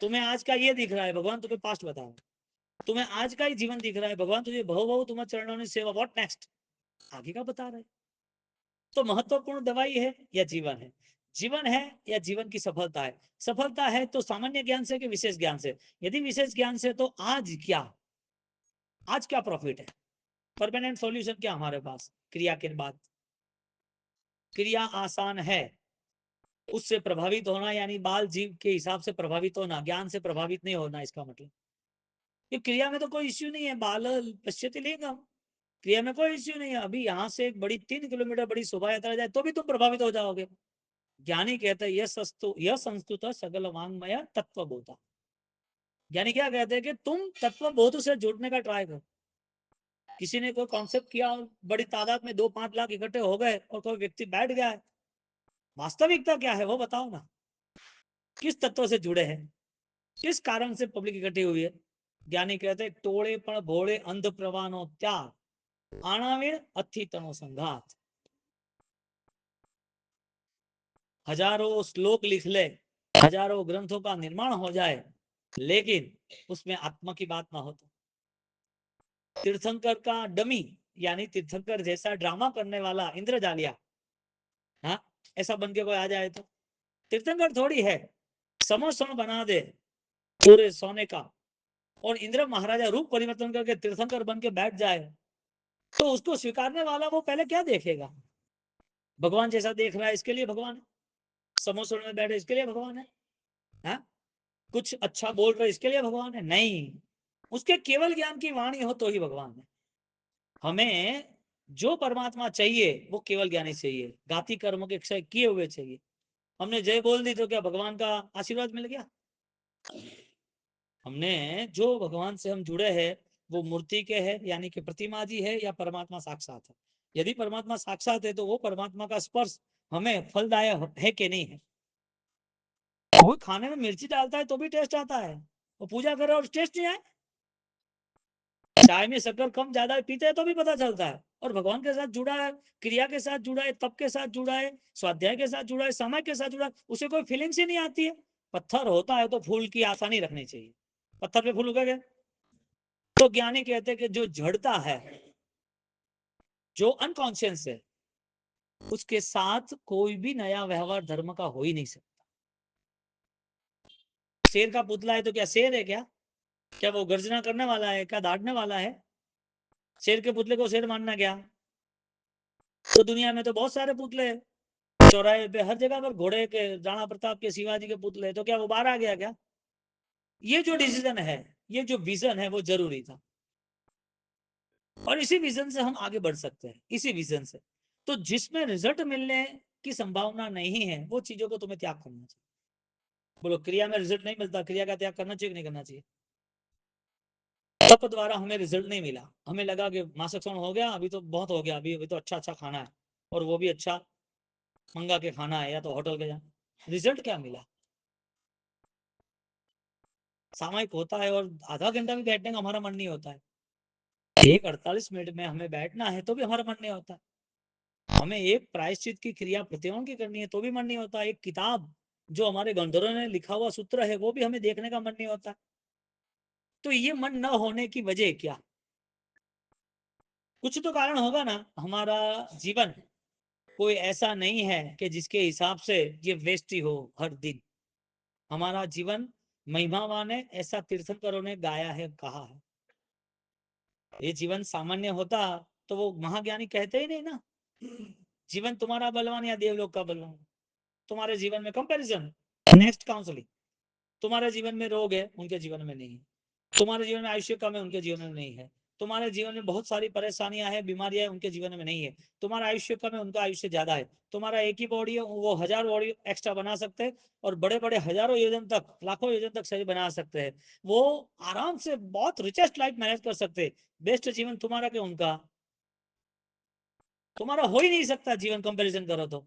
तुम्हें आज का ये दिख रहा है, भगवान तुम्हें पास्ट बता रहा है। तुम्हें आज का ही जीवन दिख रहा है, भगवान तुझे बहु बहु तुम्हारे चरणों में सेवा, व्हाट नेक्स्ट, आगे का बता रहे। तो महत्वपूर्ण दवाई है या जीवन है? जीवन है या जीवन की सफलता है? सफलता है तो सामान्य ज्ञान से कि विशेष ज्ञान से? यदि विशेष ज्ञान से तो आज क्या, आज क्या प्रॉफिट है? परमानेंट सॉल्यूशन क्या हमारे पास? क्रिया के बाद क्रिया आसान है, उससे प्रभावित होना यानी बाल जीव के हिसाब से प्रभावित होना, ज्ञान से प्रभावित नहीं होना, इसका मतलब ये क्रिया में तो कोई इश्यू नहीं है। बाल पश्यति लिंगम, क्रिया में कोई इश्यू नहीं है। अभी यहाँ से एक बड़ी 3 किलोमीटर बड़ी शोभा यात्रा जाए तो भी तुम प्रभावित हो जाओगे। ज्ञानी कहते हैं यह संस्तुत सकल वांग्मय तत्व बोधा। ज्ञानी क्या कहते हैं कि तुम तत्व बोध से जुड़ने का ट्राई करो। किसी ने कोई कॉन्सेप्ट किया और बड़ी तादाद में 2-5 लाख इकट्ठे हो गए और कोई व्यक्ति बैठ गया है, वास्तविकता क्या है वो बताओ ना। किस तत्व से जुड़े हैं, किस कारण से पब्लिक इकट्ठी हुई है। ज्ञानी कहते हैं टोड़े पण भोड़े अंध प्रवानो त्याग आणावीण अथी तनो संघात। हजारों श्लोक लिख ले, हजारों ग्रंथों का निर्माण हो जाए, लेकिन उसमें आत्मा की बात ना हो तो तीर्थंकर का डमी यानी तीर्थंकर जैसा ड्रामा करने वाला इंद्रजालिया, हाँ, ऐसा बन के कोई आ जाए तो तीर्थंकर थोड़ी है। समोसन बना दे पूरे सोने का और इंद्र महाराजा रूप परिवर्तन करके तीर्थंकर बन के बैठ जाए तो उसको स्वीकारने वाला वो पहले क्या देखेगा। भगवान जैसा देख रहा है इसके लिए भगवान है, समोसन में बैठे इसके लिए भगवान है, हा? कुछ अच्छा बोल रहे इसके लिए भगवान है, नहीं। उसके केवल ज्ञान की वाणी हो तो ही भगवान है। हमें जो परमात्मा चाहिए वो केवल ज्ञानी चाहिए, गाती कर्म के क्षय किए हुए चाहिए। हमने जय बोल दी तो क्या भगवान का आशीर्वाद मिल गया। हमने जो भगवान से हम जुड़े हैं वो मूर्ति के है यानी कि प्रतिमा जी है या परमात्मा साक्षात है। यदि परमात्मा साक्षात है तो वो परमात्मा का स्पर्श हमें फलदायक है कि नहीं है। कोई खाने में मिर्ची डालता है तो भी टेस्ट आता है, वो पूजा करे और टेस्ट नहीं आए। चाय में शक्कर कम ज्यादा पीते हैं तो भी पता चलता है। और भगवान के साथ जुड़ा है, क्रिया के साथ जुड़ा है, तप के साथ जुड़ा है, स्वाध्याय के साथ जुड़ा है, समय के साथ जुड़ा है, उसे कोई फीलिंग्स ही नहीं आती है। पत्थर होता है तो फूल की आसानी रखनी चाहिए, पत्थर पे फूल उगेगा। तो ज्ञानी कहते हैं कि जो जड़ता है, जो अनकॉन्शियस है, उसके साथ कोई भी नया व्यवहार धर्म का हो ही नहीं सकता। शेर का पुतला है तो क्या शेर है क्या? क्या वो गर्जना करने वाला है? क्या दाटने वाला है? शेर के पुतले को शेर मानना क्या? तो दुनिया में तो बहुत सारे पुतले हैं, चौराहे पे हर जगह पर घोड़े के, राणा प्रताप के, शिवाजी के पुतले, तो क्या वो बाहर आ गया क्या? ये जो डिसीजन है, ये जो विजन है वो जरूरी था और इसी विजन से हम आगे बढ़ सकते हैं, इसी विजन से। तो जिसमें रिजल्ट मिलने की संभावना नहीं है वो चीजों को तुम्हें त्याग करना चाहिए। बोलो क्रिया में रिजल्ट नहीं मिलता, क्रिया का त्याग करना चाहिए कि नहीं करना चाहिए? तप द्वारा हमें रिजल्ट नहीं मिला, हमें लगा कि मासिक श्रवण हो गया, अभी तो बहुत हो गया, अभी तो अच्छा अच्छा खाना है और वो भी अच्छा मंगा के खाना है या तो होटल के जाना। रिजल्ट क्या मिला? सामयिक होता है और आधा घंटा भी बैठने का हमारा मन नहीं होता है, एक 48 मिनट में हमें बैठना है तो भी हमारा मन नहीं होता। हमें एक प्रायश्चित की क्रिया प्रतिलोम की करनी है तो भी मन नहीं होता। एक किताब जो हमारे गंधर्वों ने लिखा हुआ सूत्र है वो भी हमें देखने का मन नहीं होता। तो ये मन न होने की वजह क्या? कुछ तो कारण होगा ना। हमारा जीवन कोई ऐसा नहीं है कि जिसके हिसाब से ये वेस्ट ही हो हर दिन। हमारा जीवन महिमावान है, ऐसा तीर्थंकरों ने गाया है, कहा है। ये जीवन सामान्य होता तो वो महाज्ञानी कहते ही नहीं ना, जीवन तुम्हारा बलवान या देवलोक का बलवान। तुम्हारे जीवन में कंपैरिजन, नेक्स्ट काउंसलिंग। तुम्हारे जीवन में रोग है, उनके जीवन में नहीं है। तुम्हारे जीवन में आयुष्य कम है, उनके जीवन में नहीं है। तुम्हारे जीवन में बहुत सारी परेशानियां हैं, बीमारियां हैं, उनके जीवन में नहीं है। तुम्हारा आयुष्य कम है, उनका आयुष्य ज्यादा है। तुम्हारा एक ही बॉडी है, वो 1000 बॉडी एक्स्ट्रा बना सकते हैं और बड़े बड़े हजारों योजन तक, लाखों योजन तक शरीर बना सकते हैं। वो आराम से बहुत रिचेस्ट लाइफ मैनेज कर सकते हैं। बेस्ट जीवन तुम्हारा क्या उनका? तुम्हारा हो ही नहीं सकता जीवन कंपैरिजन करो तो।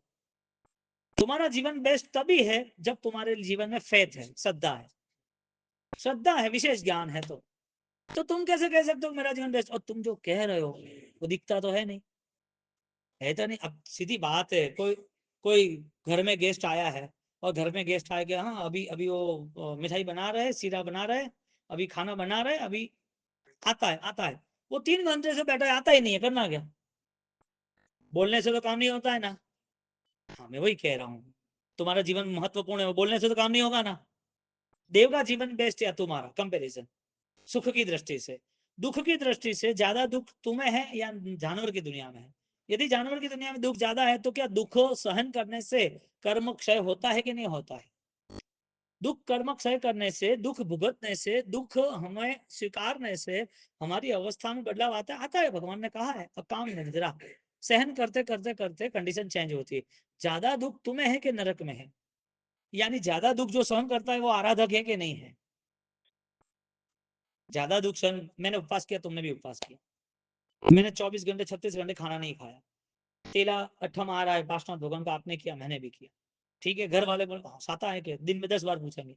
तुम्हारा जीवन बेस्ट तभी है जब तुम्हारे जीवन में फेथ है, श्रद्धा है। श्रद्धा है, विशेष ज्ञान है तो तुम कैसे कह सकते हो मेरा जीवन बेस्ट? और तुम जो कह रहे हो वो दिखता तो है नहीं, है तो नहीं। अब सीधी बात है, कोई कोई घर में गेस्ट आया है और घर में गेस्ट आया गया, हाँ अभी अभी वो मिठाई बना रहे, सीरा बना रहे, अभी खाना बना रहे, अभी आता है। वो 3 घंटे से बैठा है, आता ही नहीं है, करना क्या? बोलने से तो काम नहीं होता है ना। हाँ मैं वही कह रहा हूँ, तुम्हारा जीवन महत्वपूर्ण है, वो बोलने से तो काम नहीं होगा ना। देव का जीवन बेस्ट या तुम्हारा कंपेरिजन, सुख की दृष्टि से। दुख की दृष्टि से ज्यादा दुख तुम्हें है या जानवर की दुनिया में है? यदि जानवर की दुनिया में दुख ज्यादा है तो क्या दुख सहन करने से कर्म क्षय होता है कि नहीं होता है? दुख कर्म क्षय करने से, दुख भुगतने से, दुख हमें स्वीकारने से हमारी अवस्था में बदलाव आता है, भगवान ने कहा है अकाम निद्रा। सहन करते करते करते कंडीशन चेंज होती है। ज्यादा दुख तुम्हें है कि नरक में है? यानी ज्यादा दुख जो सहन करता है वो आराधक है कि नहीं है? ज्यादा दुख सहन, मैंने उपवास किया, तुमने भी उपवास किया, मैंने 24 घंटे 36 घंटे खाना नहीं खाया, तेला अठम आ रहा है पार्श्वनाथ भगवान का, आपने किया, मैंने भी किया, ठीक है। घर वाले साता है कि दिन में 10 बार पूछेंगे,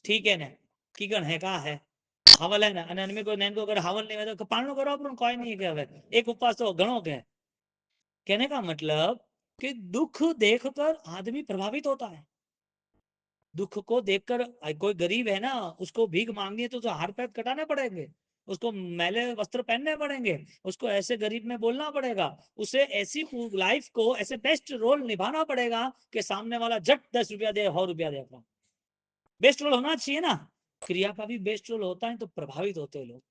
ठीक है ना, की गण है कहा है हवल है ना, अने को नैन को अगर हवल नहीं है तो पालनो करो, अपन कोई नहीं है હવે एक उपवास तो घणो के। कहने का मतलब कि दुख देखकर आदमी प्रभावित होता है। दुख को देखकर कोई गरीब है ना, उसको भीख मांगनी है तो हार पैर कटाने पड़ेंगे, उसको मैले वस्त्र पहनने पड़ेंगे, उसको ऐसे गरीब में बोलना पड़ेगा, उसे ऐसी लाइफ को ऐसे बेस्ट रोल निभाना पड़ेगा कि सामने वाला झट 10 रुपया दे 100 रुपया दे। बेस्ट रोल होना चाहिए ना, क्रिया का भी बेस्ट रोल होता है तो प्रभावित होते हैं लोग।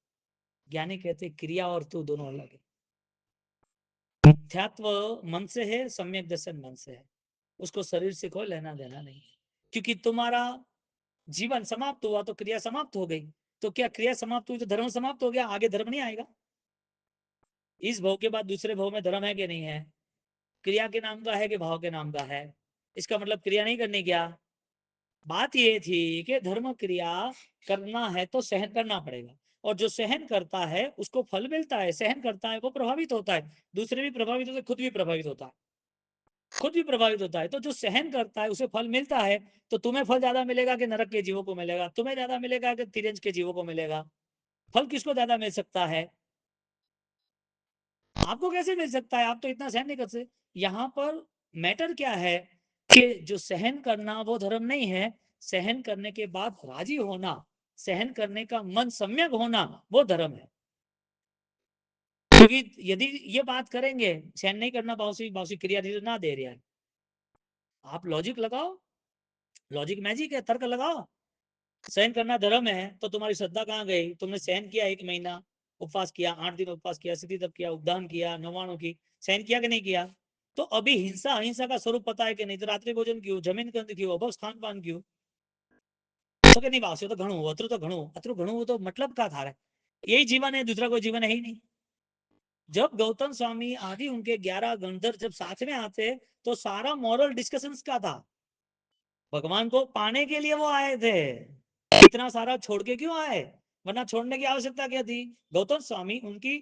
ज्ञानी कहते क्रिया और तू दोनों अलग है। मिथ्यात्व मन से है, सम्यक दर्शन मन से है, उसको शरीर से कोई लेना देना नहीं है। क्योंकि तुम्हारा जीवन समाप्त हुआ तो क्रिया समाप्त हो गई, तो क्या क्रिया समाप्त हुई तो धर्म समाप्त हो गया, आगे धर्म नहीं आएगा? इस भाव के बाद दूसरे भाव में धर्म है कि नहीं है? क्रिया के नाम का है कि भाव के नाम का है? इसका मतलब क्रिया नहीं करनी क्या? बात ये थी कि धर्म क्रिया करना है तो सहन करना पड़ेगा, और जो सहन करता है उसको फल मिलता है, सहन करता है वो प्रभावित होता है, दूसरे भी प्रभावित होते, खुद भी प्रभावित होता है, खुद भी प्रभावित होता है। तो जो सहन करता है उसे फल मिलता है, तो तुम्हें फल ज्यादा मिलेगा कि नरक के जीवों को मिलेगा? तुम्हें ज्यादा मिलेगा कि तिरंज के जीवों को मिलेगा? फल किसको ज्यादा मिल सकता है? आपको कैसे मिल सकता है? आप तो इतना सहन नहीं कर सकते। यहाँ पर मैटर क्या है कि जो सहन करना वो धर्म नहीं है, सहन करने के बाद राजी होना, सहन करने का मन सम्यक होना वो धर्म है। क्योंकि यदि ये बात करेंगे सहन नहीं करना, बाउसी बाउसी क्रिया ना दे रहा है, आप लॉजिक लगाओ, लॉजिक मैजिक है, तर्क लगाओ। सहन करना धर्म है तो तुम्हारी श्रद्धा कहाँ गई? तुमने सहन किया 1 महीना, उपवास किया, 8 दिन उपवास किया, सिद्धि तप किया, उपदान किया, 99 की, सहन किया कि नहीं किया? तो अभी हिंसा अहिंसा का स्वरूप पता है कि नहीं? तो रात्रि भोजन क्यों, जमीन गंद क्यों, अभक्ष खान पान क्यों? तो नहीं बात तो घणु अतरु तो घणु अतरु घणु तो मतलब का था, यही जीवन है, दूसरा कोई जीवन है ही नहीं। जब गौतम स्वामी आदि उनके 11 गंधर्व जब साथ में आते तो सारा मॉरल डिस्कशंस का था, भगवान को पाने के लिए वो आए थे, इतना सारा छोड़ के क्यों आए? वरना छोड़ने की आवश्यकता क्या थी? गौतम स्वामी उनकी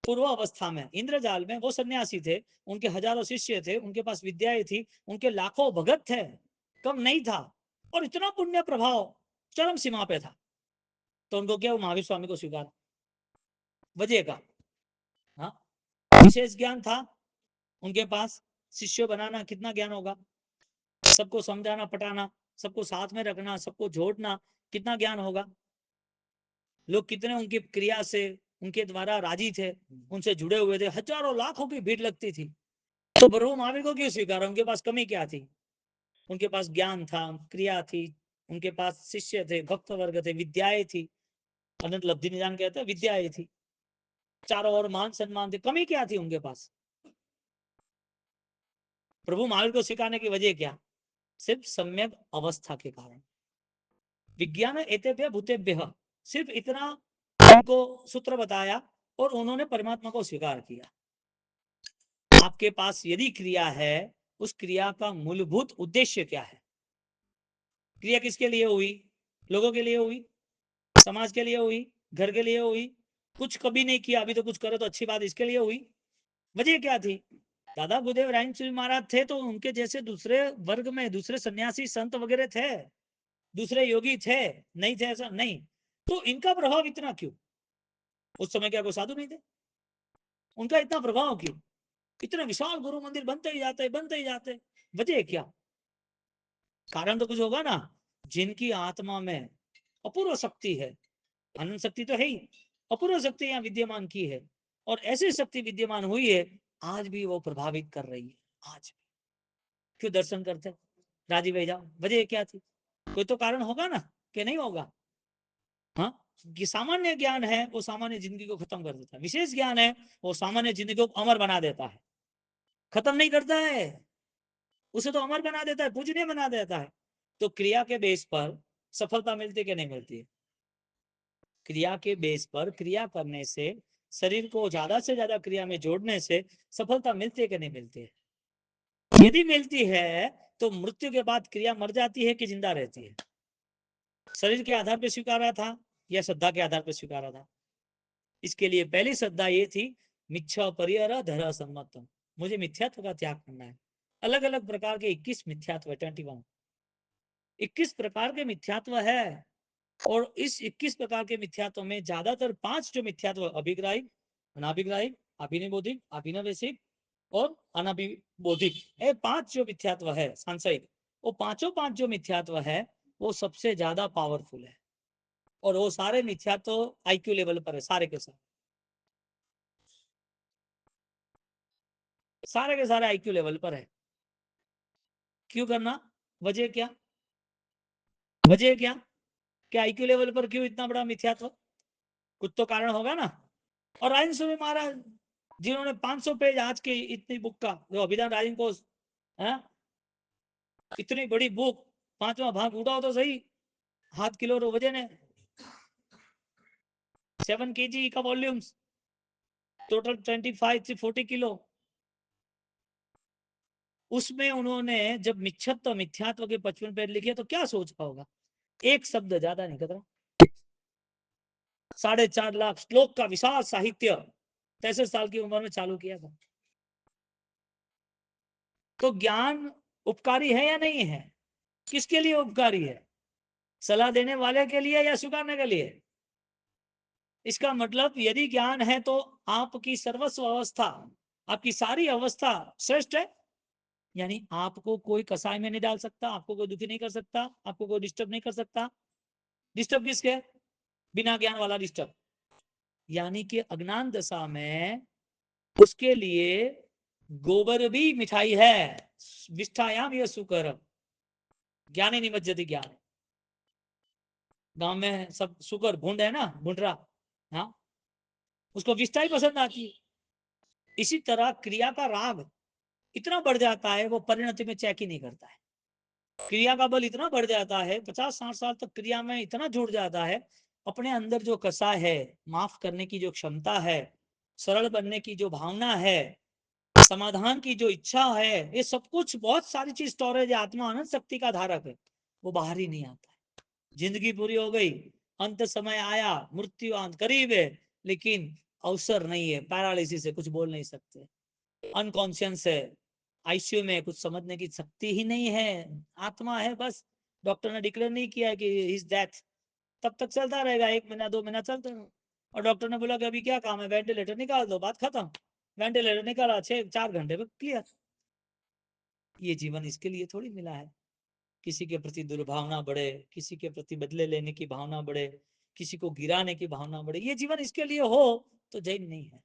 पूर्व अवस्था में इंद्रजाल में वो सन्यासी थे, उनके हजारों शिष्य थे, उनके पास विद्याएं थी, उनके लाखों भगत थे, कम नहीं था, और इतना पुण्य प्रभाव चरम सीमा पे था, तो उनको क्या महावीर स्वामी को स्वीकार वजह का? हाँ, विशेष ज्ञान था उनके पास, शिष्य बनाना कितना ज्ञान होगा, सबको समझाना पटाना, सबको साथ में रखना, सबको जोड़ना, कितना ज्ञान होगा। लोग कितने उनकी क्रिया से उनके द्वारा राजी थे, उनसे जुड़े हुए थे, हजारों लाखों की भीड़ लगती थी, तो प्रभु महावीर को क्यों स्वीकार? उनके पास कमी क्या थी? उनके पास ज्ञान था, क्रिया थी, उनके पास शिष्य थे, भक्त वर्ग थे, विद्याएं थी, अनंत लब्धि निदान कहते हैं, विद्याएं थी, चारों ओर मान सम्मान थे, कमी क्या थी उनके पास? प्रभु महावीर को सिखाने की वजह क्या? सिर्फ सम्यक अवस्था के कारण। विज्ञान एतेभ्य भूतेभ्य, सिर्फ इतना उनको सूत्र बताया और उन्होंने परमात्मा को स्वीकार किया। आपके पास यदि क्रिया है, उस क्रिया का मूलभूत उद्देश्य क्या है? क्रिया किसके लिए हुई? लोगों के लिए हुई, समाज के लिए हुई, घर के लिए हुई? कुछ कभी नहीं किया, अभी तो कुछ करो तो अच्छी बात, इसके लिए हुई? वजह क्या थी? दादा गुरुदेव रायचंद्र महाराज थे तो उनके जैसे दूसरे वर्ग में दूसरे सन्यासी संत वगैरह थे, दूसरे योगी थे, नहीं थे ऐसा नहीं, तो इनका प्रभाव इतना क्यों? उस समय क्या कोई साधु नहीं थे? उनका इतना प्रभाव क्यों? इतने विशाल गुरु मंदिर बनते ही जाते, बनते ही जाते, वजह क्या? कारण तो कुछ होगा ना। जिनकी आत्मा में अपूर्व शक्ति है, अनंत शक्ति तो है ही, अपूर्व शक्ति यहाँ विद्यमान की है, और ऐसी शक्ति विद्यमान हुई है, आज भी वो प्रभावित कर रही है। आज भी क्यों दर्शन करते राजी भाई जाओ, वजह क्या थी? कोई तो कारण होगा ना, कि नहीं होगा? हाँ, कि सामान्य ज्ञान है वो सामान्य जिंदगी को खत्म कर देता है, विशेष ज्ञान है वो सामान्य जिंदगी को अमर बना देता है, खत्म नहीं करता है, उसे तो अमर बना देता है, पूजनीय बना देता है। तो क्रिया के बेस पर सफलता मिलती है कि नहीं मिलती है? क्रिया के बेस पर क्रिया करने से शरीर को ज्यादा से ज्यादा क्रिया में जोड़ने से सफलता मिलती है कि नहीं मिलती है? यदि मिलती है तो मृत्यु के बाद क्रिया मर जाती है कि जिंदा रहती है? शरीर के आधार पर स्वीकारा था या श्रद्धा के आधार पर स्वीकारा था? इसके लिए पहली श्रद्धा ये थी, मिथ्या परिहर धरा सम्मतम, मुझे मिथ्यात्व का त्याग करना है। अलग अलग प्रकार के 21 मिथ्यात्व, 21 प्रकार के मिथ्यात्व है। और इस 21 प्रकार के मिथ्यात्व में ज्यादातर 5 जो मिथ्यात्व, अभिग्राही, अनाभिग्राही, अभिनिबोधिक, अभिनवेशिक और अनाभिबोधिक, ये 5 जो मिथ्यात्व है सांसारिक, वो पांचों 5 जो मिथ्यात्व है वो सबसे ज्यादा पावरफुल है। और वो सारे मिथ्यात्व आईक्यू लेवल पर है, सारे के सारे आईक्यू लेवल पर है। क्यों करना? वजह क्या? वजह क्या? क्या आईक्यू लेवल पर क्यों इतना बड़ा मिथ्यात्व? कुछ तो कारण होगा ना। और राजन स्वामी महाराज जिन्होंने 500 पेज आज की इतनी बुक का, जो अभिधान राजन को है, इतनी बड़ी बुक, 5वां भाग उठाओ तो सही, 7 किलो वजन है, 7 kg का वॉल्यूम्स, टोटल 25 से 40 किलो। उसमें उन्होंने जब मिथ्यात्व के 55 पेज लिखे तो क्या सोचा होगा? एक शब्द ज्यादा नहीं कतरा, 4.5 लाख श्लोक का विशाल साहित्य 63 साल की उम्र में चालू किया था। तो ज्ञान उपकारी है या नहीं है? किसके लिए उपकारी है? सलाह देने वाले के लिए या स्वीकारने के लिए? इसका मतलब यदि ज्ञान है तो आपकी सर्वस्व अवस्था, आपकी सारी अवस्था श्रेष्ठ है। यानी आपको कोई कसाई में नहीं डाल सकता, आपको कोई दुखी नहीं कर सकता, आपको कोई डिस्टर्ब नहीं कर सकता। डिस्टर्ब किसके? बिना ज्ञान वाला डिस्टर्ब। यानी कि अज्ञान दशा में उसके लिए गोबर भी मिठाई है। विष्ठायाम यह सुकर ज्ञानी निमज्जति ज्ञान। गांव में सब सुकर भूंड है ना, भूंडरा, हाँ, उसको विष्ठा ही पसंद आती है। इसी तरह क्रिया का राग इतना बढ़ जाता है, वो परिणति में चेक ही नहीं करता है। क्रिया का बल इतना बढ़ जाता है, 50-60 साल तक क्रिया में इतना जुड़ जाता है, अपने अंदर जो कसा है, माफ करने की जो क्षमता है, सरल बनने की जो भावना है, समाधान की जो इच्छा है, ये सब कुछ बहुत सारी चीज स्टोरेज है, आत्मा अनंत शक्ति का धारक है, वो बाहर ही नहीं आता है। जिंदगी पूरी हो गई, अंत समय आया, मृत्यु अंत करीब है, लेकिन अवसर नहीं है, पैरालिसिस है, कुछ बोल नहीं सकते, अनकॉन्शियस है, आईसीयू में, कुछ समझने की शक्ति ही नहीं है, आत्मा है बस। डॉक्टर ने डिक्लेयर नहीं किया कि इज डेथ, तब तक चलता रहेगा, 1 महीना 2 महीना चलता है। और डॉक्टर ने बोला कि अभी क्या काम है, वेंटिलेटर निकाल दो, बात खत्म। वेंटिलेटर निकाला, 6-4 घंटे में क्लियर। ये जीवन इसके लिए थोड़ी मिला है। किसी के प्रति दुर्भावना बढ़े, किसी के प्रति बदले लेने की भावना बढ़े, किसी को गिराने की भावना बढ़े, ये जीवन इसके लिए हो तो जैन नहीं है।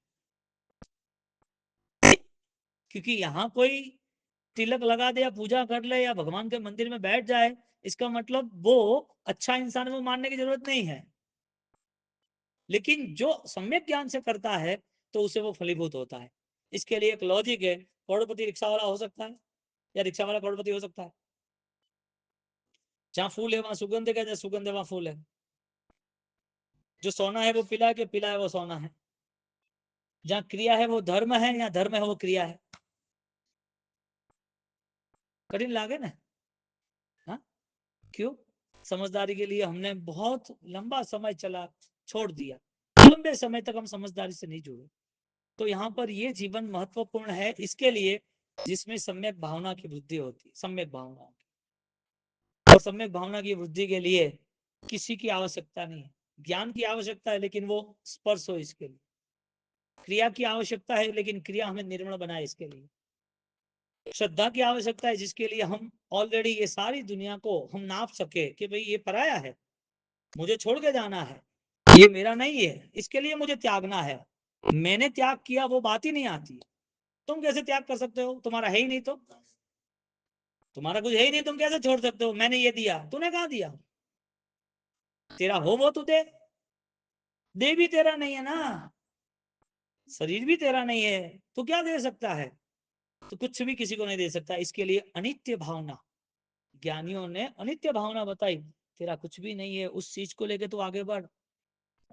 क्योंकि यहाँ कोई तिलक लगा दे या पूजा कर ले या भगवान के मंदिर में बैठ जाए, इसका मतलब वो अच्छा इंसान है, वो मानने की जरूरत नहीं है। लेकिन जो सम्यक ज्ञान से करता है तो उसे वो फलीभूत होता है। इसके लिए एक लॉजिक है, करोड़पति रिक्शा वाला हो सकता है या रिक्शा वाला करोड़पति हो सकता है? जहाँ फूल है वहां सुगंध है, जहाँ सुगंध है वहां फूल है। जो सोना है वो पीला है, कि पीला है वो सोना है। जहाँ क्रिया है वो धर्म है, या धर्म है वो क्रिया है। कठिन लागे ना? हाँ, क्यों? समझदारी के लिए हमने बहुत लंबा समय चला, छोड़ दिया, लंबे समय तक हम समझदारी से नहीं जुड़े। तो यहाँ पर ये जीवन महत्वपूर्ण है इसके लिए जिसमें सम्यक भावना की वृद्धि होती है, सम्यक भावना। और सम्यक भावना की वृद्धि के लिए किसी की आवश्यकता नहीं है, ज्ञान की आवश्यकता है लेकिन वो स्पर्श हो इसके लिए, क्रिया की आवश्यकता है लेकिन क्रिया हमें निर्मल बनाए इसके लिए, श्रद्धा की आवश्यकता है जिसके लिए हम ऑलरेडी ये सारी दुनिया को हम नाप सके कि भाई ये पराया है, मुझे छोड़ के जाना है, ये मेरा नहीं है, इसके लिए मुझे त्यागना है। मैंने त्याग किया वो बात ही नहीं आती। तुम कैसे त्याग कर सकते हो? तुम्हारा है ही नहीं तो, तुम्हारा कुछ है ही नहीं, तुम कैसे छोड़ सकते हो? मैंने ये दिया, तूने कहा दिया? तेरा हो वो तू दे, दे भी तेरा नहीं है ना, शरीर भी तेरा नहीं है, तो क्या दे सकता है? तो कुछ भी किसी को नहीं दे सकता। इसके लिए अनित्य भावना, ज्ञानियों ने अनित्य भावना बताई, तेरा कुछ भी नहीं है, उस चीज को लेके तू आगे बढ़।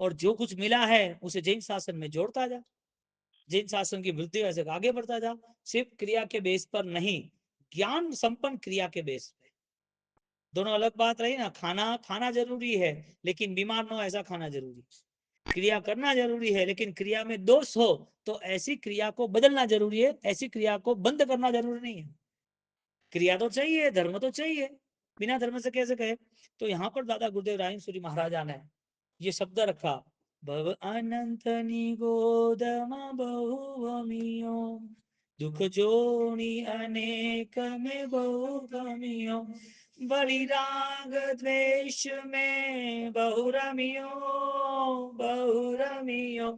और जो कुछ मिला है उसे जैन शासन में जोड़ता जा, जैन शासन की वृद्धि वैसे आगे बढ़ता जा, सिर्फ क्रिया के बेस पर नहीं, ज्ञान संपन्न क्रिया के बेस पे। दोनों अलग बात रही ना, खाना खाना जरूरी है लेकिन बीमार न हो ऐसा खाना जरूरी, क्रिया करना जरूरी है लेकिन क्रिया में दोष हो तो ऐसी क्रिया को बदलना जरूरी है, ऐसी क्रिया को बंद करना जरूरी नहीं है। क्रिया तो चाहिए, धर्म तो चाहिए, बिना धर्म से कैसे कहे। तो यहाँ पर दादा गुरुदेव रायसूरी महाराजा ने ये शब्द रखा, भव अनंत निगोदम बहुवमियो, दुख जोनी अनेक में बहुगमियो, बलि राग द्वेष में बहुरमियो, बहुरमियो,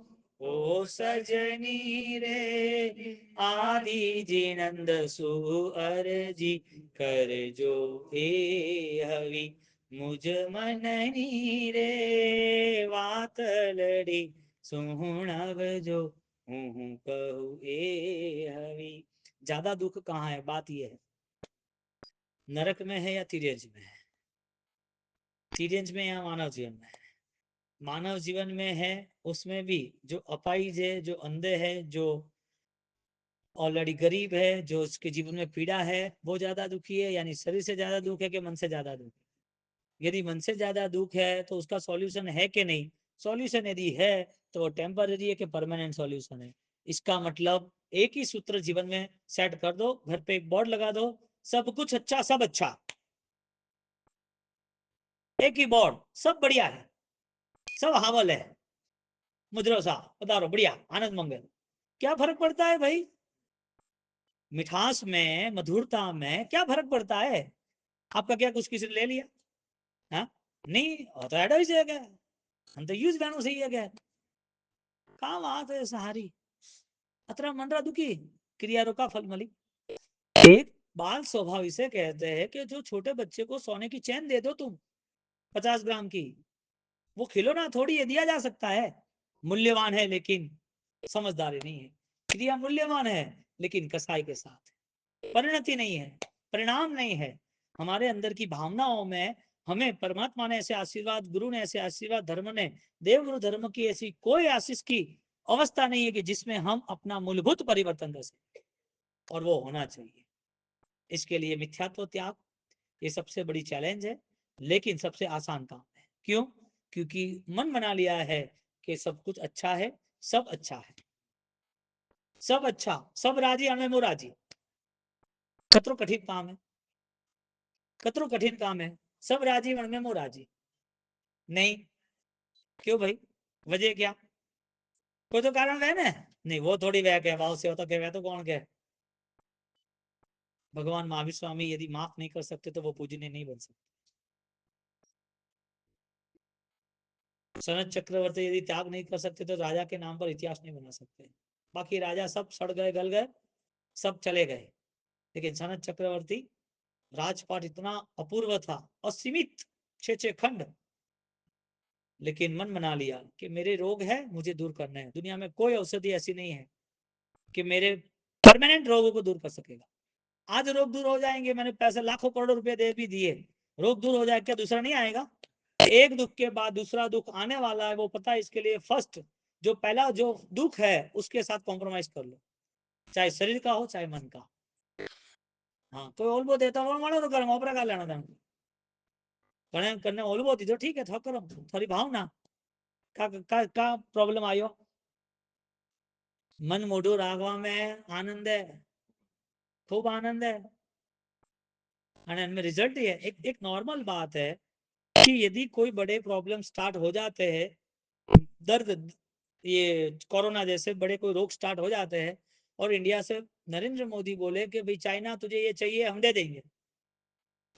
ओ सजनी रे आदि जी नंद सुअर जी कर जो ए हवि, मुझ मननी रे वात लड़ी सुहणव जो हूँ कहू ए हवि। ज्यादा दुख कहाँ है, बात यह है नरक में है या तिर्यंज में है, तिर्यंज में या मानव जीवन में है। मानव जीवन में है उसमें भी जो अपाहिज है, जो अंधे है, जो ऑलरेडी गरीब है, जो उसके जीवन में पीड़ा है, वो ज्यादा दुखी है, यानी शरीर से ज्यादा दुख है कि मन से ज्यादा दुख है। यदि मन से ज्यादा दुख है तो उसका सॉल्यूशन है कि नहीं, सॉल्यूशन यदि है तो वो टेम्पररी है कि परमानेंट सॉल्यूशन है। इसका मतलब एक ही सूत्र जीवन में सेट कर दो, घर पे एक बोर्ड लगा दो, सब कुछ अच्छा सब अच्छा, एक ही बोर्ड, सब बढ़िया है, सब हावल है, मुजरो सा पधारो बढ़िया आनंद मंगल। क्या फर्क पड़ता है भाई, मिठास में मधुरता में क्या फर्क पड़ता है। आपका क्या कुछ किसी ने ले लिया, हाँ नहीं तो एडवाइस है क्या, हम तो यूज गानों से ही है क्या, कहा बात है सहारी अतरा मनरा दुखी क्रिया रोका फल मली। एक बाल स्वभाव इसे कहते हैं कि जो छोटे बच्चे को सोने की चैन दे दो तुम 50 ग्राम की, वो खिलौना थोड़ी है, दिया जा सकता है, मूल्यवान है लेकिन समझदारी नहीं है। क्रिया मूल्यवान है लेकिन कसाई के साथ, परिणति नहीं है, परिणाम नहीं है। हमारे अंदर की भावनाओं में हमें परमात्मा ने ऐसे आशीर्वाद, गुरु ने ऐसे आशीर्वाद, धर्म ने, देव गुरु धर्म की ऐसी कोई आशीष की अवस्था नहीं है कि जिसमें हम अपना मूलभूत परिवर्तन कर सकें, और वो होना चाहिए। इसके लिए मिथ्यात्व त्याग ये सबसे बड़ी चैलेंज है, लेकिन सबसे आसान काम है। क्यों? क्योंकि मन बना लिया है कि सब कुछ अच्छा है, सब अच्छा है, सब अच्छा, सब राजी हमें मो राजी। कतरो कठिन काम है, कतरो कठिन काम है, सब राजी में मो राजी नहीं। क्यों भाई, वजह क्या, कोई तो कारण है ना, नहीं वो थोड़ी वह कह भाव से होता, कह तो कौन कहे। भगवान महावीर स्वामी यदि माफ नहीं कर सकते तो वो पूजनीय नहीं बन सकते। सनत चक्रवर्ती यदि त्याग नहीं कर सकते तो राजा के नाम पर इतिहास नहीं बना सकते। बाकी राजा सब सड़ गए, गल गए, सब चले गए, लेकिन सनत चक्रवर्ती राजपाट इतना अपूर्व था, असीमित 6 खंड, लेकिन मन बना लिया कि मेरे रोग है मुझे दूर करना है। दुनिया में कोई औषधि ऐसी नहीं है कि मेरे परमानेंट रोगों को दूर कर सकेगा। आज रोग दूर हो जाएंगे, मैंने पैसे लाखों करोड़ों रुपए दे भी दिए, रोग दूर हो जाए क्या दूसरा नहीं आएगा? एक दुख के बाद दूसरा दुख आने वाला है, वो पता है। इसके लिए फर्स्ट जो पहला जो दुख है उसके साथ कॉम्प्रोमाइज कर लो, चाहे शरीर का हो चाहे मन का। हाँ कोई ओल्बो देता वो मानो तो करूंगा ओपरा का लेना था करने करने ओल्बो दी तो ठीक है, थोड़ा करो थोड़ी भावना का प्रॉब्लम आयो। मन मोढ़ो रागवा में आनंद है, खूब आनंद है, रिजल्ट ही है। एक नॉर्मल बात है कि यदि कोई बड़े प्रॉब्लम स्टार्ट हो जाते हैं, दर्द, ये कोरोना जैसे बड़े कोई रोग स्टार्ट हो जाते हैं, और इंडिया से नरेंद्र मोदी बोले कि भाई चाइना तुझे ये चाहिए हम दे देंगे,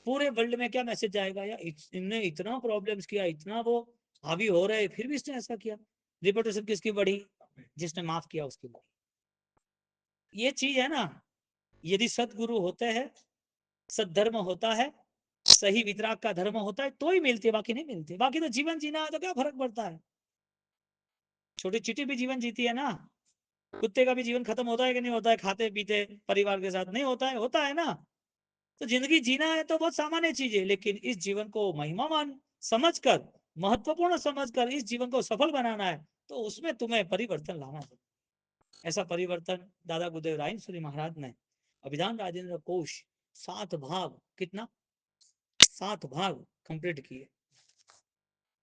पूरे वर्ल्ड में क्या मैसेज जाएगा, यार इनने इतना प्रॉब्लम्स किया, इतना वो हावी हो रहे फिर भी इसने ऐसा किया। रिपोर्टेशन किसकी बढ़ी, जिसने माफ किया उसकी बढ़ी। ये चीज है ना, यदि सदगुरु होते हैं, सद्धर्म होता है, सही वितराग का धर्म होता है तो ही मिलती है, बाकी नहीं मिलती। बाकी तो जीवन जीना है तो क्या फर्क पड़ता है, छोटी चीटी भी जीवन जीती है ना, कुत्ते का भी जीवन खत्म होता है कि नहीं होता है, खाते पीते परिवार के साथ नहीं होता है, होता है ना। तो जिंदगी जीना है तो बहुत सामान्य चीज है, लेकिन इस जीवन को महिमावान समझकर महत्वपूर्ण समझकर इस जीवन को सफल बनाना है तो उसमें तुम्हें परिवर्तन लाना है। ऐसा परिवर्तन दादा गुरुदेव राय महाराज ने अभिधान राजेंद्र कोश 7 भाग, कितना 7 भाग कंप्लीट किए।